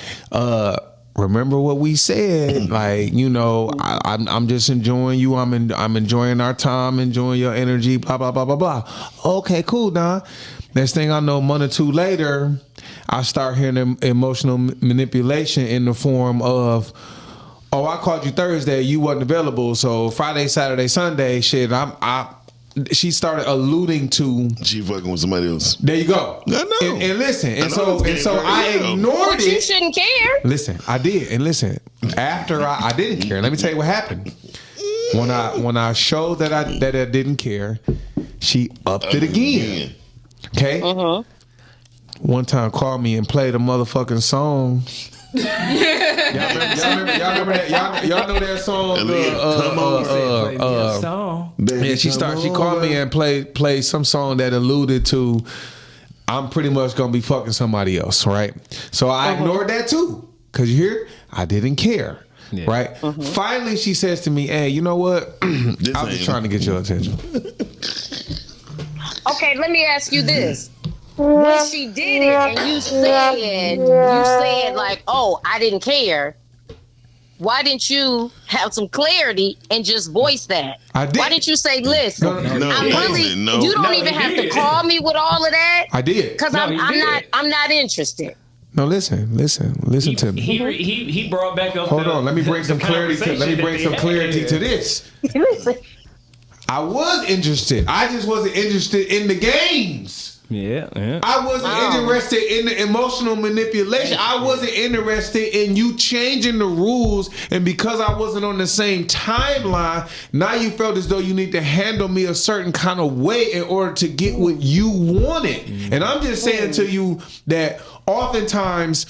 remember what we said? Like, you know, I'm just enjoying you. I'm enjoying our time, enjoying your energy. Blah blah blah blah blah." Okay, cool, Don. Next thing I know, a month or two later, I start hearing emotional manipulation in the form of, "Oh, I called you Thursday, you wasn't available. So Friday, Saturday, Sunday, shit." She started alluding to she fucking with somebody else. There you go. I know. And listen, and so I ignored But it. you shouldn't care. Listen, I did, and listen. After I didn't care. Let me tell you what happened. When I showed that I didn't care, she upped it again. Okay. One time called me and played a motherfucking song. Y'all remember that? Y'all know that song? Yeah, she called me and played some song that alluded to, I'm pretty much gonna be fucking somebody else, right? So I ignored that too, cause you hear, I didn't care, right? Finally, she says to me, "Hey, you know what? I was just trying to get your attention." Okay, let me ask you this. When she did it and you said like, "Oh, I didn't care," why didn't you have some clarity and just voice that? I did. Why didn't you say, "Listen, you don't even have to call me with all of that"? I did. Because I'm not interested. No, listen to me. He brought back up. Hold on, let me bring some clarity to this. Listen. I was interested. I just wasn't interested in the games. Yeah. I wasn't interested in the emotional manipulation. I wasn't interested in you changing the rules. And because I wasn't on the same timeline, now you felt as though you need to handle me a certain kind of way in order to get what you wanted. And I'm just saying to you that oftentimes,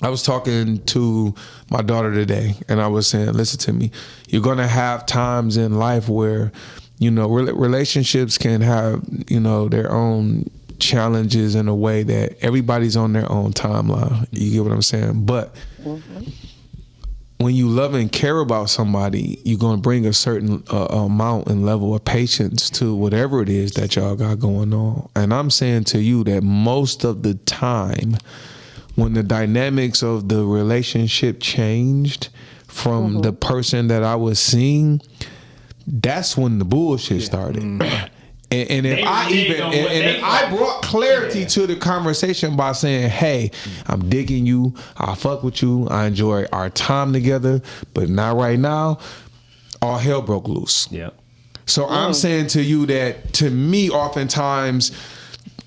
I was talking to my daughter today and I was saying, listen to me, you're going to have times in life where, you know, relationships can have, you know, their own challenges in a way that everybody's on their own timeline. You get what I'm saying? But when you love and care about somebody, you're going to bring a certain amount and level of patience to whatever it is that y'all got going on. And I'm saying to you that most of the time, when the dynamics of the relationship changed from the person that I was seeing, that's when the bullshit started. And if I brought clarity to the conversation by saying, "Hey, I'm digging you, I fuck with you, I enjoy our time together, but not right now," all hell broke loose. Yeah. So I'm saying to you that, to me, oftentimes,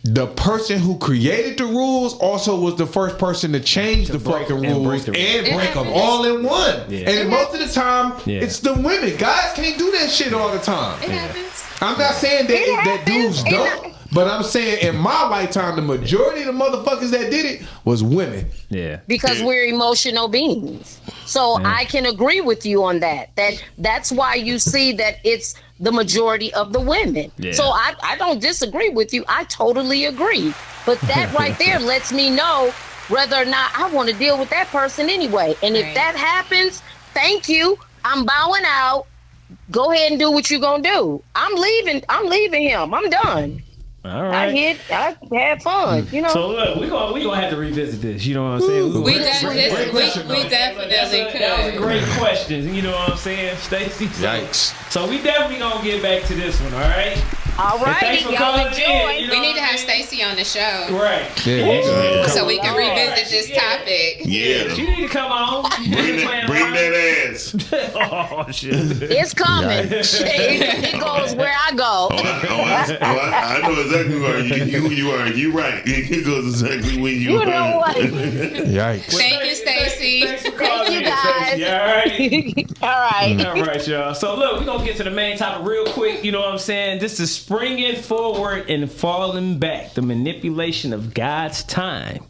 the person who created the rules also was the first person to change the fucking rules and break them all in one. Yeah. And most of the time, it's the women. Guys can't do that shit all the time. It happens. I'm not saying that dudes don't, But I'm saying in my lifetime, the majority of the motherfuckers that did it was women. Yeah. Because we're emotional beings. So I can agree with you on that. That's why you see that it's the majority of the women. Yeah. So I don't disagree with you. I totally agree. But that right there lets me know whether or not I want to deal with that person anyway. And if that happens, thank you. I'm bowing out. Go ahead and do what you're going to do. I'm leaving him. I'm done. All right. I had fun, you know. So look, we gonna have to revisit this. You know what I'm saying? We definitely could. That was a great question. You know what I'm saying, Stacey? Yikes. So we definitely gonna get back to this one. All right. All right, y'all enjoy. We need to have Stacey on the show. Right. Yeah. So we can revisit this topic. Yeah. She need to come on. Bring that ass. Oh shit. It's coming. It goes where I go. I know exactly where you are. You right. It goes exactly where you are. You know what? Yikes. Thank you, Stacey. Thank you, guys. All right. All right. All right, y'all. So look, we're gonna get to the main topic real quick. You know what I'm saying? This is springing forward and falling back. The manipulation of God's time.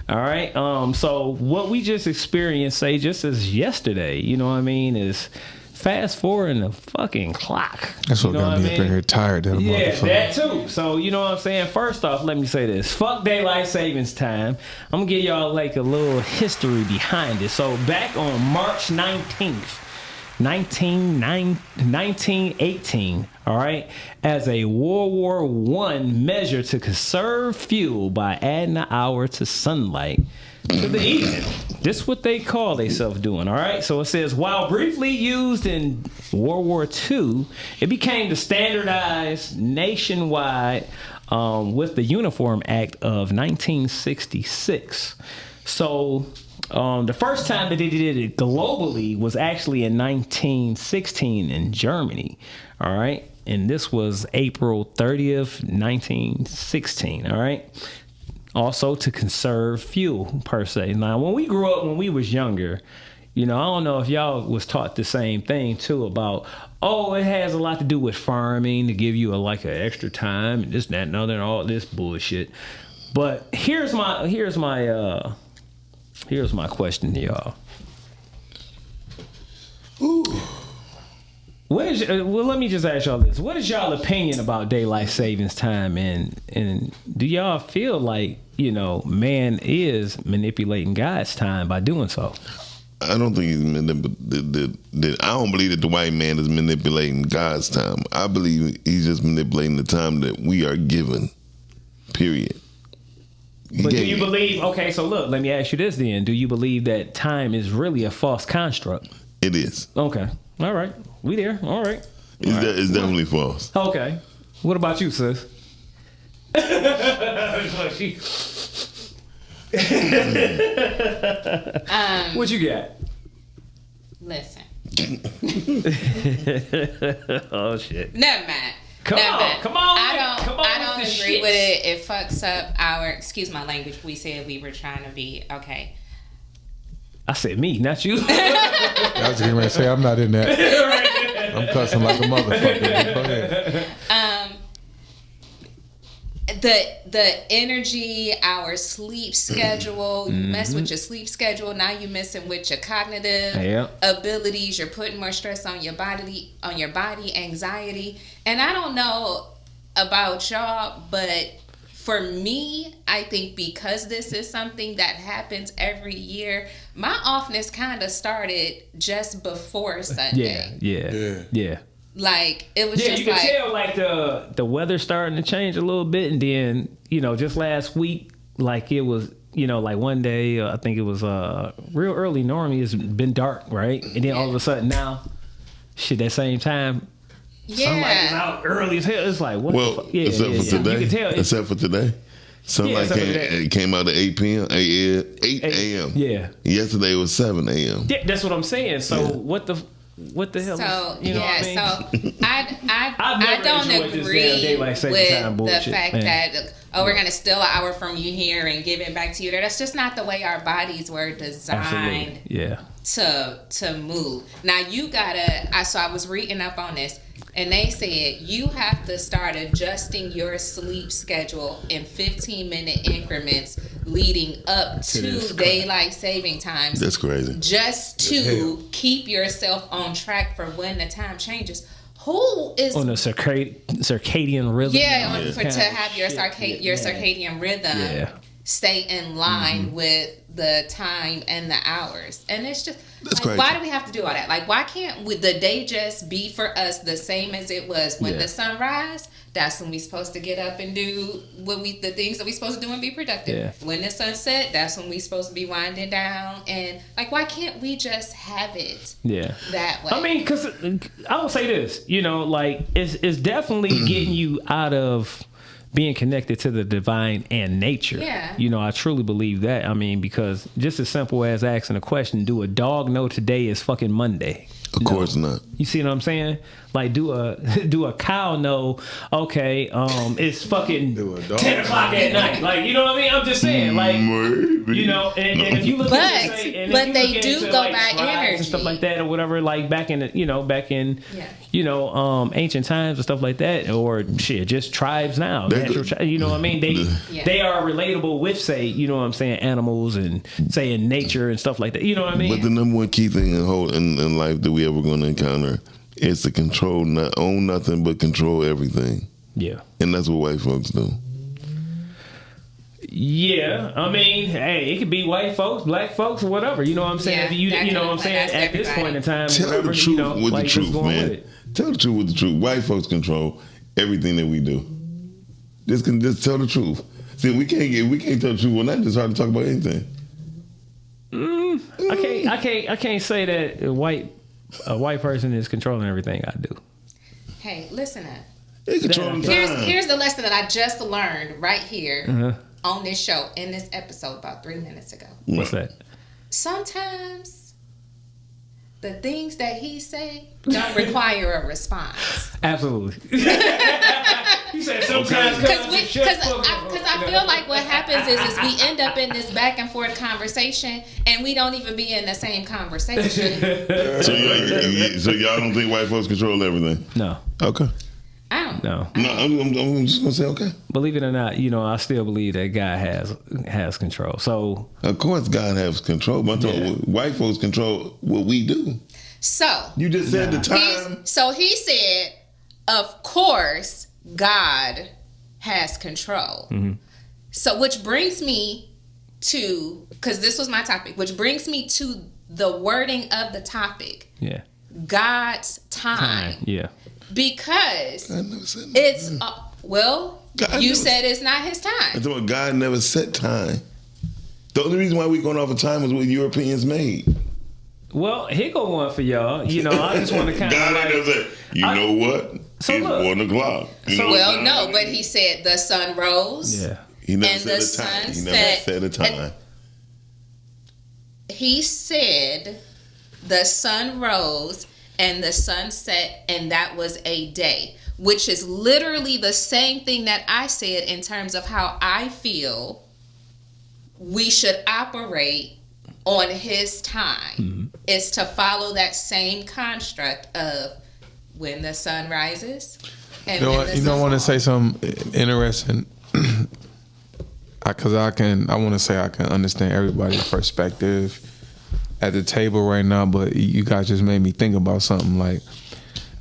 All right. So what we just experienced, say just as yesterday, you know what I mean, is fast forwarding the fucking clock. That's what got me up in here tired. That Yeah, that too. So you know what I'm saying? First off, let me say this. Fuck daylight savings time. I'm gonna give y'all like a little history behind it. So back on March 19th, 1918, all right, as a World War I measure to conserve fuel by adding an hour to sunlight to the evening. This is what they call themselves doing, all right? So it says, while briefly used in World War II, it became the standardized nationwide with the Uniform Act of 1966. So the first time that they did it globally was actually in 1916 in Germany, all right? And this was April 30th, 1916, all right? Also to conserve fuel, per se. Now, when we grew up, when we was younger, you know, I don't know if y'all was taught the same thing, too, about, oh, it has a lot to do with farming to give you like an extra time and this, that, and other, and all this bullshit. But here's my question to y'all. Ooh. Well, let me just ask y'all this. What is y'all opinion about daylight savings time? And do y'all feel like, you know, man is manipulating God's time by doing so? I don't think I don't believe that the white man is manipulating God's time. I believe he's just manipulating the time that we are given, period. But do you believe, okay, so look, let me ask you this then. Do you believe that time is really a false construct? It is. Okay. All right. We there. All right. It's definitely false. Okay. What about you, sis? What you got? Listen. Oh shit. Never mind. Come on. I don't agree with it. It fucks up our, excuse my language, we said we were trying to be, okay. I said me, not you. I was going to say, I'm not in that. I'm cussing like a motherfucker. Go ahead. The energy, our sleep schedule, you mess with your sleep schedule, now you messing with your cognitive abilities, you're putting more stress on your body, anxiety. And I don't know about y'all, but for me, I think because this is something that happens every year, my offness kind of started just before Sunday. Yeah. Like, it was just you can tell like the weather starting to change a little bit, and then, you know, just last week, like it was, you know, like one day, I think it was real early, normally it's been dark, right? And then all of a sudden now, shit, that same time, sunlight is out early as hell. It's like, what the fuck? Yeah, except for today. You can tell except for today. Sunlight came out at 8 p.m. 8 a.m. Yeah. Yesterday it was 7 a.m. Yeah, that's what I'm saying. So what the hell? So is, you know what I mean? So I don't agree with the fact that we're gonna steal an hour from you here and give it back to you there. That's just not the way our bodies were designed. Absolutely. Yeah. to move. Now you gotta. So I was reading up on this, and they said you have to start adjusting your sleep schedule in 15-minute increments leading up to daylight saving times. That's crazy. Just to keep yourself on track for when the time changes. Who is on a circadian rhythm? Yeah, to have your circadian rhythm stay in line with the time and the hours. And it's just like, why do we have to do all that? Like, why can't the day just be for us the same as it was when the sun rise? That's when we supposed to get up and do the things that we supposed to do and be productive. Yeah. When the sun set, that's when we supposed to be winding down. And like, why can't we just have it that way? I mean, because I will say this, like it's definitely getting you out of being connected to the divine and nature. Yeah. I truly believe that. I mean, because just as simple as asking a question, do a dog know today is fucking Monday? Of course not. You see what I'm saying? Like, do a cow know, okay, it's fucking 10 o'clock at night. Like, you know what I mean? I'm just saying, like, maybe. And if you look at but they do go by energy and stuff like that or whatever, like back in ancient times and stuff like that, or shit, just tribes now. You know what I mean? They are relatable with, say, you know what I'm saying, animals and say in nature and stuff like that. You know what I mean? But the number one key thing in life that we ever going to encounter is to control, not own nothing, but control everything. Yeah. And that's what white folks do. Yeah, I mean, hey, it could be white folks, black folks, or whatever. You know what I'm saying? Yeah, you know what I'm saying? At this point in time, tell whatever, the truth with the truth, man. With tell the truth with the truth. White folks control everything that we do. Just tell the truth. See, we can't tell the truth when it's hard to talk about anything. I can't say that a white person is controlling everything I do. Hey, listen up. Here's the lesson that I just learned right here on this show, in this episode about 3 minutes ago. What's that? Sometimes the things that he say don't require a response. Absolutely. You said sometimes because I feel like what happens is we end up in this back and forth conversation and we don't even be in the same conversation. So y'all don't think white folks control everything? No. Okay. I don't know. No, I'm just gonna say okay. Believe it or not, I still believe that God has control. So of course God has control, but white folks control what we do. So you just said the time. He said, of course God has control. Mm-hmm. So which brings me to, because this was my topic, which brings me to the wording of the topic. Yeah. God's time. Yeah. Because it's you said it's not his time. God never set time. The only reason why we're going off of time is what Europeans made. Well, here go one for y'all. I just want to kind of God never said, know what? So it's 1 o'clock. No, but he said the sun rose. Yeah. He never said the time. He never said a time. He said the sun rose and the sun set, and that was a day, which is literally the same thing that I said in terms of how I feel we should operate on his time, is to follow that same construct of when the sun rises and when the sun I want to say something interesting, because I want to say I can understand everybody's perspective at the table right now, but you guys just made me think about something. Like,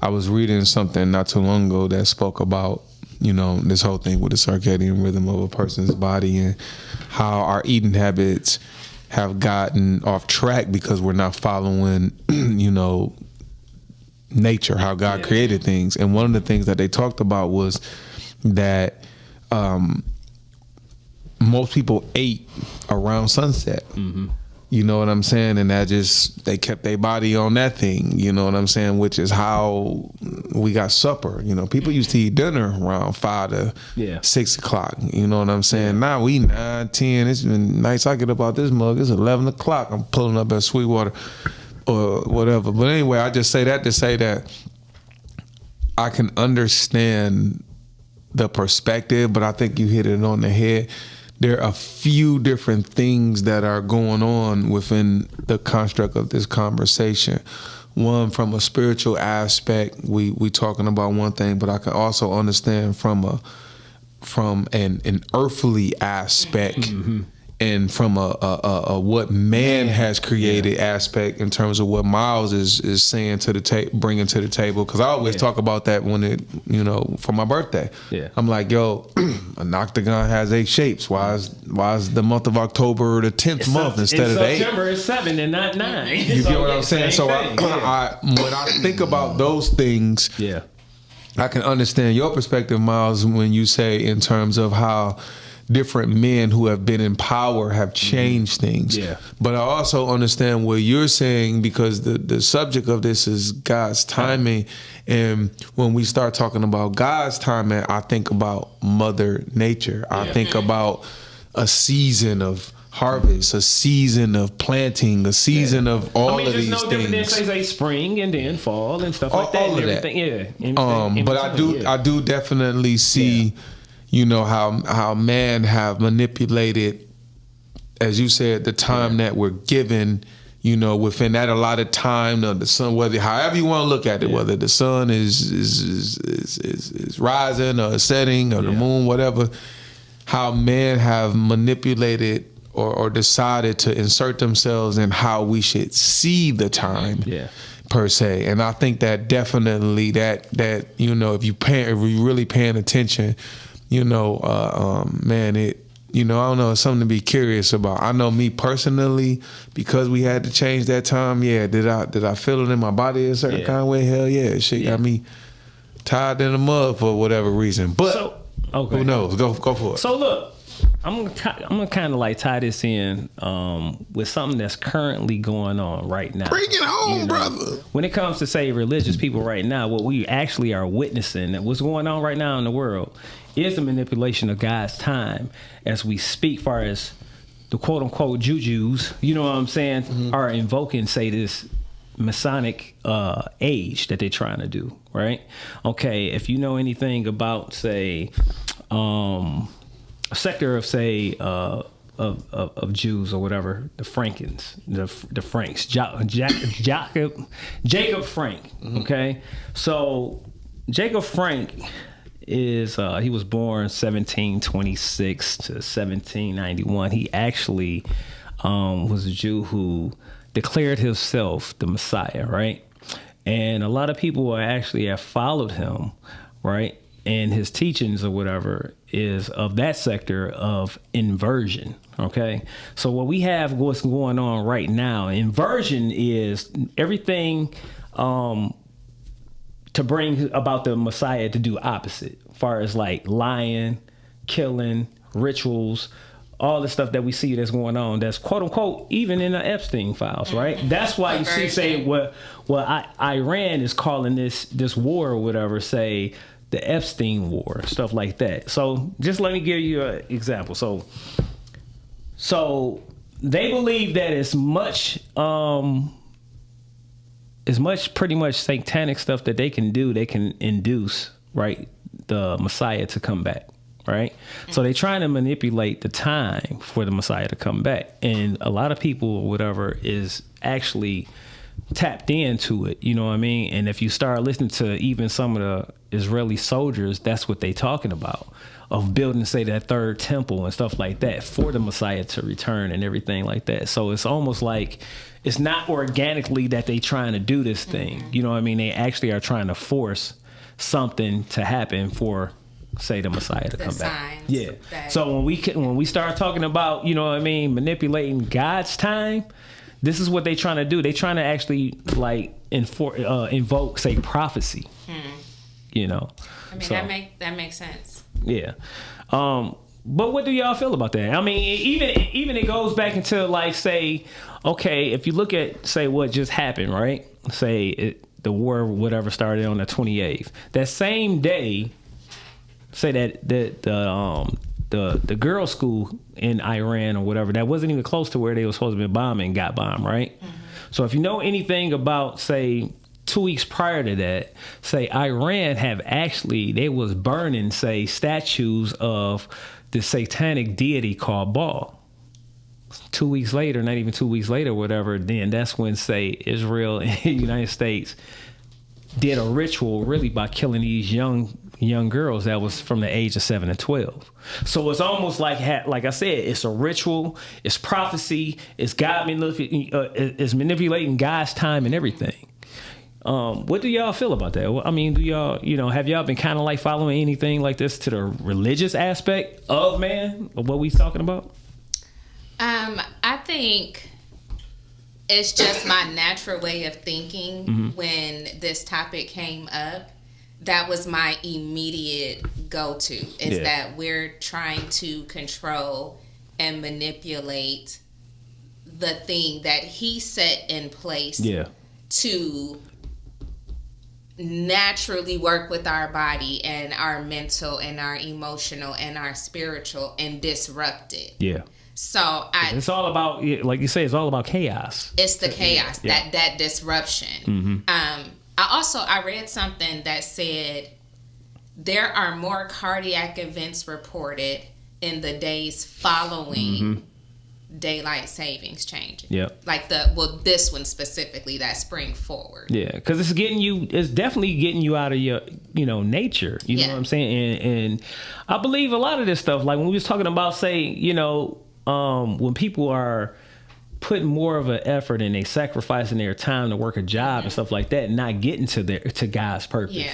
I was reading something not too long ago that spoke about, this whole thing with the circadian rhythm of a person's body and how our eating habits have gotten off track because we're not following, nature, how God created things. And one of the things that they talked about was that most people ate around sunset. Mm-hmm. You know what I'm saying? And they kept their body on that thing, you know what I'm saying? Which is how we got supper. People used to eat dinner around 5 to 6 o'clock. You know what I'm saying? Now we 9, 10. It's been nice. I get up out this mug. It's 11 o'clock. I'm pulling up at Sweetwater or whatever. But anyway, I just say that to say that I can understand the perspective, but I think you hit it on the head there are a few different things that are going on within the construct of this conversation. One, from a spiritual aspect, we talking about one thing, but I can also understand from an earthly aspect, and from a what man has created aspect in terms of what Miles is saying to the bringing to the table. Because I always talk about that when it, for my birthday. Yeah, I'm like, yo, an octagon has 8 shapes. Why is the month of October the 10th month instead of the 8th? September is 7 and not 9. You get what I'm saying? So when I think about those things, I can understand your perspective, Miles, when you say in terms of how different men who have been in power have changed things. Yeah. But I also understand what you're saying, because the subject of this is God's timing. And when we start talking about God's timing, I think about Mother Nature. I think about a season of harvest, a season of planting, a season of all of these things. Different than say spring and then fall and stuff like that. All of that. But I do definitely see how man have manipulated, as you said, the time that we're given, within that allotted time of the sun, whether however you want to look at it, whether the sun is rising or setting or the moon, whatever, how men have manipulated or decided to insert themselves in how we should see the time. Per se. And I think that definitely that if you really paying attention, man, it, I don't know, it's something to be curious about. I know me personally, because we had to change that time. Did I feel it in my body a certain kind of way? Hell yeah, shit got me tied in the mud for whatever reason. But who knows? Go for it. So look, I'm gonna kind of like tie this in with something that's currently going on right now. Bring it home, brother. When it comes to say religious people right now, what we actually are witnessing, that what's going on right now in the world, is the manipulation of God's time as we speak, far as the quote unquote Jujus, you know what I'm saying, are invoking, say, this Masonic age that they're trying to do, right? Okay, if you know anything about, say, a sector of, say, of Jews or whatever, the Frankens, the Franks, Jacob Frank, okay? So Jacob Frank is he was born 1726 to 1791. He actually was a Jew who declared himself the Messiah, right? And a lot of people actually have followed him, right? And his teachings or whatever is of that sector of inversion, okay? So what we have, what's going on right now, inversion is everything to bring about the Messiah to do opposite, as far as like lying, killing, rituals, all the stuff that we see that's going on, that's quote unquote even in the Epstein files, right? That's why you see, say, Iran is calling this war or whatever, say, the Epstein war, stuff like that. So just let me give you an example. So they believe that as much pretty much satanic stuff that they can do, they can induce, right, the Messiah to come back, right? So they're trying to manipulate the time for the Messiah to come back. And a lot of people or whatever is actually tapped into it, you know what I mean? And if you start listening to even some of the Israeli soldiers, that's what they talking about, of building, say, that third temple and stuff like that for the Messiah to return and everything like that. So it's almost like it's not organically that they trying to do this thing. You know what I mean? They actually are trying to force something to happen for, say, the Messiah to come back. Yeah. So when we start talking about, you know what I mean, manipulating God's time, this is what they trying to do. They trying to actually like invoke, say, prophecy. You know. I mean, that makes sense. Yeah. But what do y'all feel about that? I mean, even it goes back into, like, say, okay, if you look at, say, what just happened, right? Say the war, whatever, started on the 28th. That same day, say that the girls' school in Iran or whatever, that wasn't even close to where they were supposed to be bombing, got bombed, right? So if you know anything about, say, 2 weeks prior to that, say, Iran have actually, they was burning, say, statues of this satanic deity called Baal. 2 weeks later, not even 2 weeks later, whatever, then that's when, say, Israel and the United States did a ritual really by killing these young girls that was from the age of 7 to 12. So it's almost like I said, it's a ritual, it's prophecy, it's God is manipulating God's time and everything. What do y'all feel about that? I mean, do y'all, have y'all been kind of like following anything like this to the religious aspect of man, of what we talking about? I think it's just my natural way of thinking. When this topic came up, that was my immediate go-to, is that we're trying to control and manipulate the thing that he set in place to naturally work with our body and our mental and our emotional and our spiritual and disrupt it. Yeah. So it's all about, like you say, it's all about chaos. It's the chaos, that disruption. I read something that said there are more cardiac events reported in the days following daylight savings change. Yep. Like this one specifically, that spring forward. Yeah, because it's definitely getting you out of your, nature. You know what I'm saying? And I believe a lot of this stuff, like when we was talking about, say, when people are putting more of an effort and they sacrificing their time to work a job and stuff like that, and not getting to God's purpose. Yeah.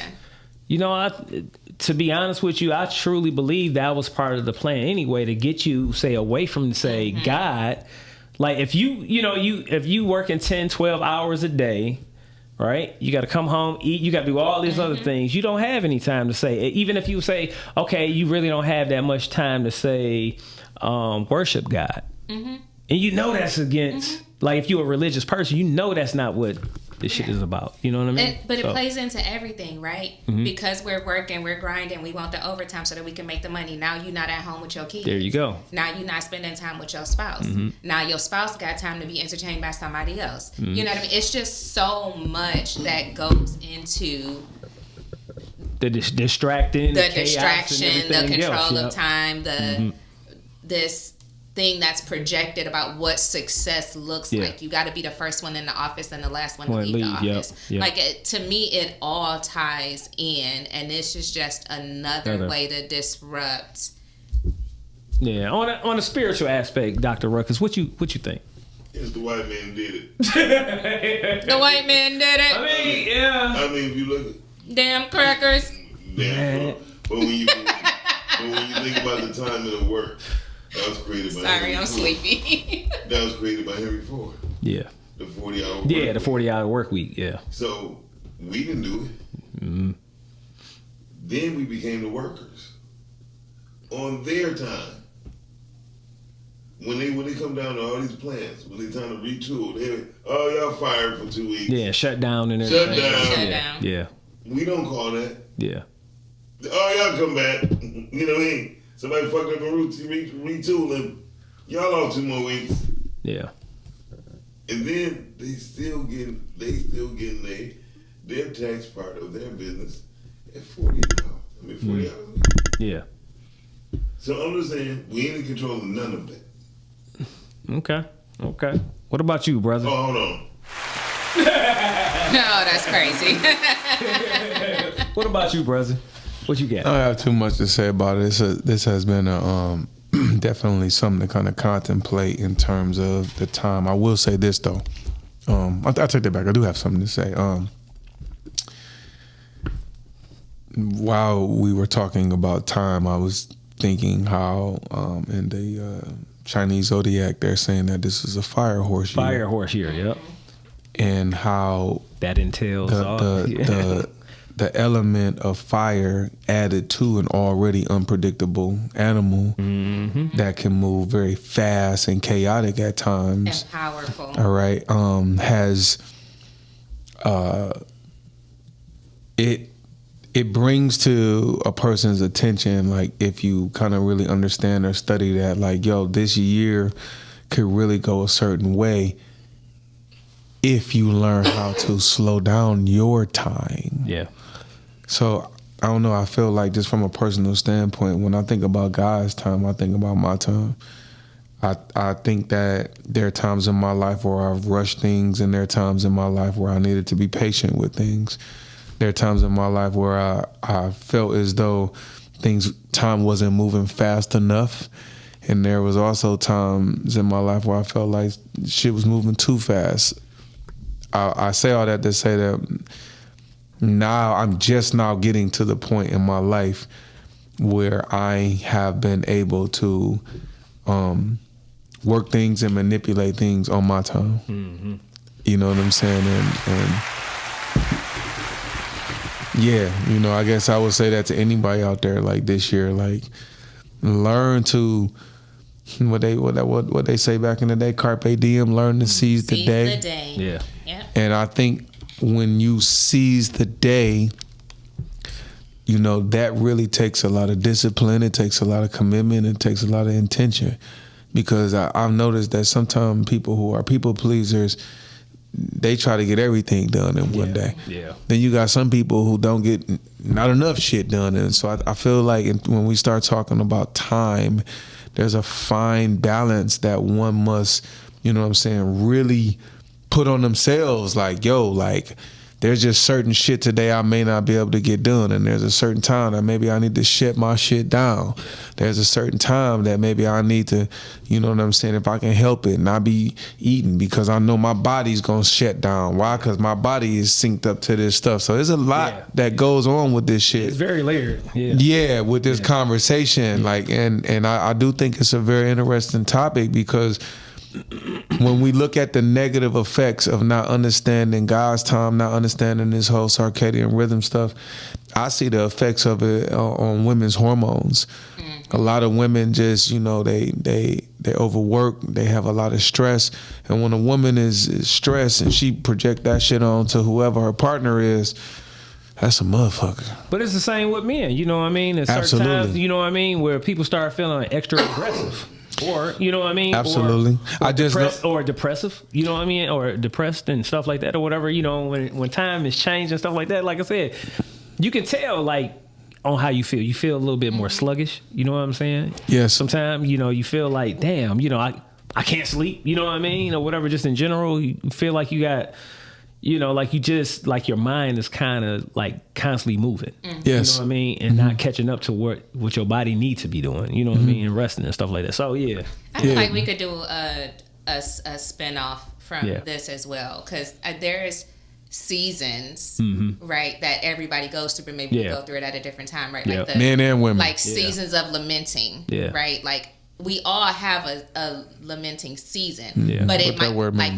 To be honest with you, I truly believe that was part of the plan anyway, to get you, say, away from, say, God. Like if you working 10, 12 hours a day, right? You got to come home, eat, you got to do all these other things. You don't have any time to say, even if you say, okay, you really don't have that much time to say, worship God. And that's against, like, if you're a religious person, that's not what this shit is about. You know what I mean? But it plays into everything, right? Because we're working, we're grinding, we want the overtime so that we can make the money. Now you're not at home with your kids. There you go. Now you're not spending time with your spouse. Now your spouse got time to be entertained by somebody else. You know what I mean? It's just so much that goes into the distraction, the control of time, this thing that's projected about what success looks like. You got to be the first one in the office and the last one to leave the office. Like to me, it all ties in, and this is just another way to disrupt. Yeah, on a spiritual aspect, Dr. Ruckus, what you think? It's the white man did it. The white man did it. I mean, if you look at damn crackers. But when you think about the time of the work. That was created by Sorry, I'm sleepy. That was created by Henry Ford. Yeah. The 40-hour work week. The 40-hour work week, yeah. So, we didn't do it. Then we became the workers. On their time. When they come down to all these plants, when they time to retool, y'all fired for 2 weeks. Yeah, shut down and everything. Shut down. Yeah. We don't call that. Yeah. Y'all come back. You know what I mean? Somebody fucked up a retooling. Y'all off 2 more weeks. Yeah. And then they still getting their tax part of their business at 40 hours. 40 hours a week. Yeah. So I'm just saying, we ain't in control of none of that. Okay. What about you, brother? Oh, hold on. No, that's crazy. What about you, brother? What you got? I don't have too much to say about it. This has been definitely something to kind of contemplate in terms of the time. I will say this though. I take that back. I do have something to say. While we were talking about time, I was thinking how in the Chinese zodiac they're saying that this is a fire horse year. Fire horse year, yep. And how that entails the element of fire added to an already unpredictable animal that can move very fast and chaotic at times. And powerful. All right. Has it brings to a person's attention, like if you kind of really understand or study that, like, this year could really go a certain way if you learn how to slow down your time. Yeah. So I don't know. I feel like just from a personal standpoint, when I think about God's time, I think about my time. I think that there are times in my life where I've rushed things, and there are times in my life where I needed to be patient with things. There are times in my life where I felt as though time wasn't moving fast enough. And there was also times in my life where I felt like shit was moving too fast. I say all that to say that now I'm just now getting to the point in my life where I have been able to work things and manipulate things on my time. Mm-hmm. You know what I'm saying? And yeah, you know, I guess I would say that to anybody out there, like this year, like learn to what they say back in the day, carpe diem, learn to seize the day. The day. Yeah. And I think when you seize the day, you know, that really takes a lot of discipline, it takes a lot of commitment, it takes a lot of intention. Because I've noticed that sometimes people who are people pleasers, they try to get everything done in one day. Yeah. Then you got some people who don't get not enough shit done. And so I feel like when we start talking about time, there's a fine balance that one must, you know what I'm saying, really put on themselves. Like, yo, like, there's just certain shit today I may not be able to get done, and there's a certain time that maybe I need to shut my shit down. There's a certain time that maybe I need to, you know what I'm saying, if I can help it, not be eating because I know my body's gonna shut down. Why? Because my body is synced up to this stuff. So there's a lot that goes on with this shit. It's very layered. Yeah, with this conversation. Like, and I do think it's a very interesting topic because when we look at the negative effects of not understanding God's time, not understanding this whole circadian rhythm stuff, I see the effects of it on women's hormones. A lot of women just, you know, they overwork, they have a lot of stress, and when a woman is stressed and she project that shit on to whoever her partner is, that's a motherfucker. But it's the same with men, you know what I mean? At certain times, you know what I mean, where people start feeling extra aggressive. Or, you know what I mean? Absolutely. Or depressive, you know what I mean? Or depressed and stuff like that or whatever, you know, when time is changed and stuff like that, like I said, you can tell, like, on how you feel. You feel a little bit more sluggish, you know what I'm saying? Yes. Sometimes, you know, you feel like, damn, you know, I can't sleep, you know what I mean? Or whatever, just in general, you feel like you got, you know, like you just, like your mind is kind of like constantly moving. Yes. You know what I mean? And not catching up to what your body needs to be doing, you know what I mean? And resting and stuff like that. So, yeah. I feel like we could do a spin-off from this as well. Because there's seasons, right, that everybody goes through, but maybe we go through it at a different time, right? Like the, men and women. Like seasons of lamenting, right? Like we all have a lamenting season. But it might, like...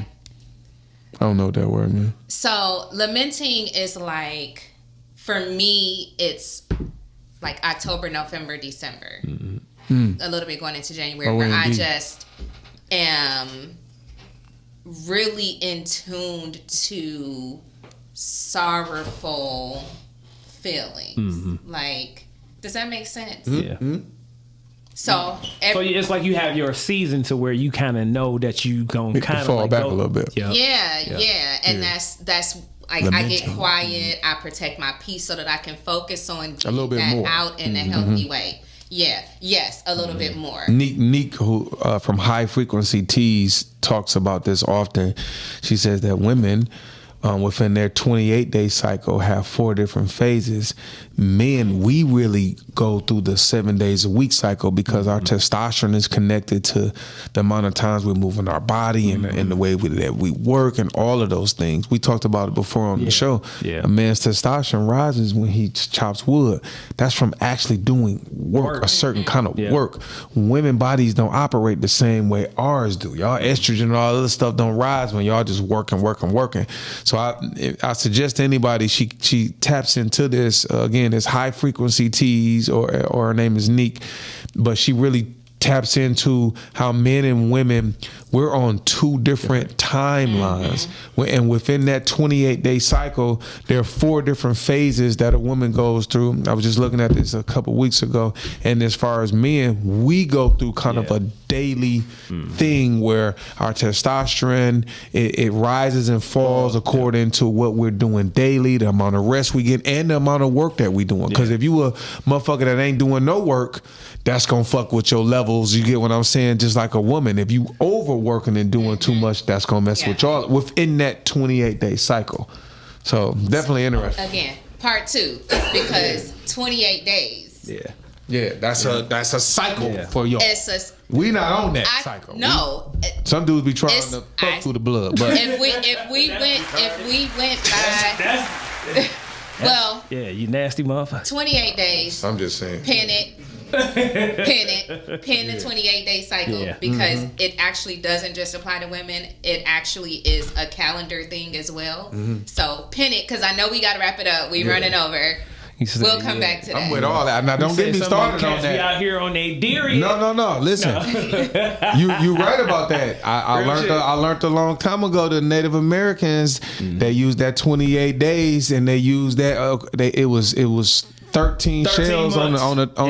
I don't know what that word means. So lamenting is like, for me, it's like October, November, December. A little bit going into January, where I just am really in tuned to sorrowful feelings. Like, does that make sense? So it's like you have your season to where you kind of know that you gonna kind of fall like back a little bit. And that's like I get quiet. I protect my peace so that I can focus on a little bit that more out in a healthy way. A little bit more. Neek who from High Frequency Teas talks about this often. She says that women within their 28-day cycle have 4 different phases. Men, we really go through the 7 days a week cycle because our testosterone is connected to the amount of times we're moving our body and the way that we work and all of those things. We talked about it before on the show. A man's testosterone rises when he chops wood. That's from actually doing work. A certain kind of work. Women bodies don't operate the same way ours do. Y'all estrogen and all other stuff don't rise when y'all just working. So I suggest to anybody, she taps into this, again, it's High Frequency Teas, or her name is Neek, but she really taps into how men and women, we're on 2 different timelines. And within that 28-day cycle, there are 4 different phases that a woman goes through. I was just looking at this a couple weeks ago. And as far as men, we go through kind of a daily thing where our testosterone it rises and falls according to what we're doing daily, the amount of rest we get, and the amount of work that we doing. Because if you a motherfucker that ain't doing no work, that's gonna fuck with your levels. You get what I'm saying? Just like a woman, if you overworking and doing too much, that's gonna mess with y'all within that 28-day cycle. So definitely interesting. Again, part 2, because 28 days. Yeah, that's a cycle for y'all. We not on that cycle. No. Some dudes be trying to fuck through the blood, but if we went by well, you nasty motherfucker. 28 days. I'm just saying. Pin the 28-day cycle because it actually doesn't just apply to women. It actually is a calendar thing as well. So pin it, because I know we got to wrap it up. We running over. We'll come back to that. I'm with all that. Now, don't get me started on that. We out here on a deer. No. Listen, you right about that. I learned a long time ago the Native Americans they used that 28 days and they used that. It was 13 shells on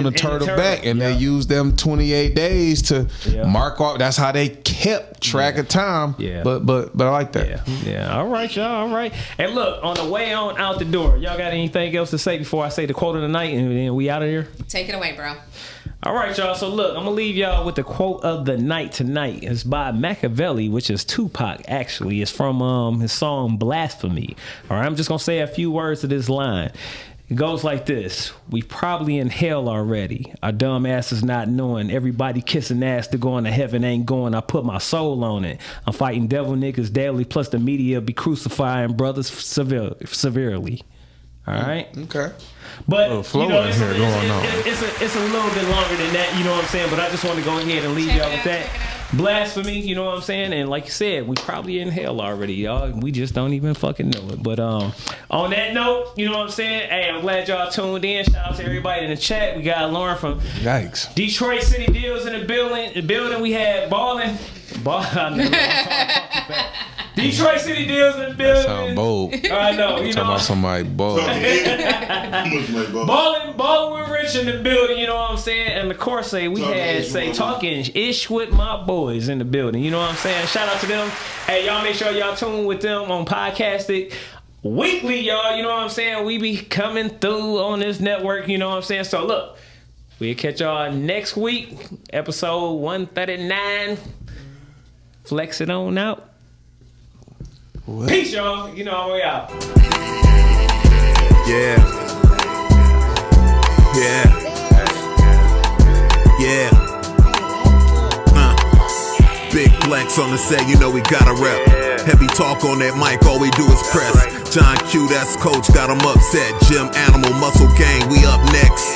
the turtle back, and they used them 28 days to mark off. That's how they kept track of time. But I like that. Yeah. All right, y'all. All right. And look, on the way on out the door, y'all got anything else to say before I say the quote of the night and then we out of here? Take it away, bro. All right, y'all. So look, I'm gonna leave y'all with the quote of the night tonight. It's by Machiavelli, which is Tupac. Actually, it's from his song "Blasphemy." All right, I'm just gonna say a few words to this line. It goes like this: we probably in hell already. Our dumb asses not knowing. Everybody kissing ass to going to heaven ain't going. I put my soul on it. I'm fighting devil niggas daily. Plus the media be crucifying brothers severely. All right. Okay. But it's a little bit longer than that. You know what I'm saying? But I just want to go ahead and leave y'all with that. Blasphemy, you know what I'm saying? And like you said, we probably in hell already, y'all. We just don't even fucking know it. But on that note, you know what I'm saying? Hey, I'm glad y'all tuned in. Shout out to everybody in the chat. We got Lauren from Detroit City Deals in the building. We had Ballin'. Detroit City Deals in the building. That sound bold. I know. You talking about somebody bold. Ballin' with Rich in the building, you know what I'm saying? And of course, we had talking ish with my boys in the building. You know what I'm saying? Shout out to them. Hey, y'all make sure y'all tune with them on Podcastic weekly, y'all. You know what I'm saying? We be coming through on this network, you know what I'm saying? So look, we'll catch y'all next week, episode 139. Flex it on out. What? Peace, y'all. You know, we out. Big flex on the set, you know we gotta rep. Heavy talk on that mic, all we do is press. John Q, that's coach, got him upset. G.A.M.G, muscle gang, we up next.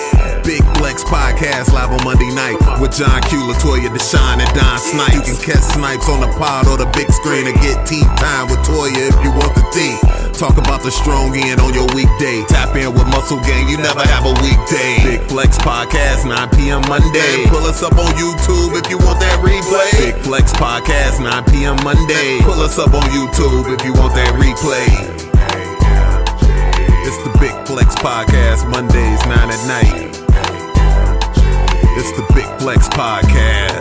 Big Flex Podcast live on Monday night with John Q, Latoya, Deshaun, and Don Snipes. You can catch Snipes on the pod or the big screen or get tea time with Toya if you want the tea. Talk about the strong end on your weekday. Tap in with Muscle Gang, you never have a weekday. Big Flex Podcast, 9 p.m. Monday. Pull us up on YouTube if you want that replay. Big Flex Podcast, 9 p.m. Monday. Pull us up on YouTube if you want that replay. It's the Big Flex Podcast, Mondays, 9 at night. It's the Big Flex Podcast.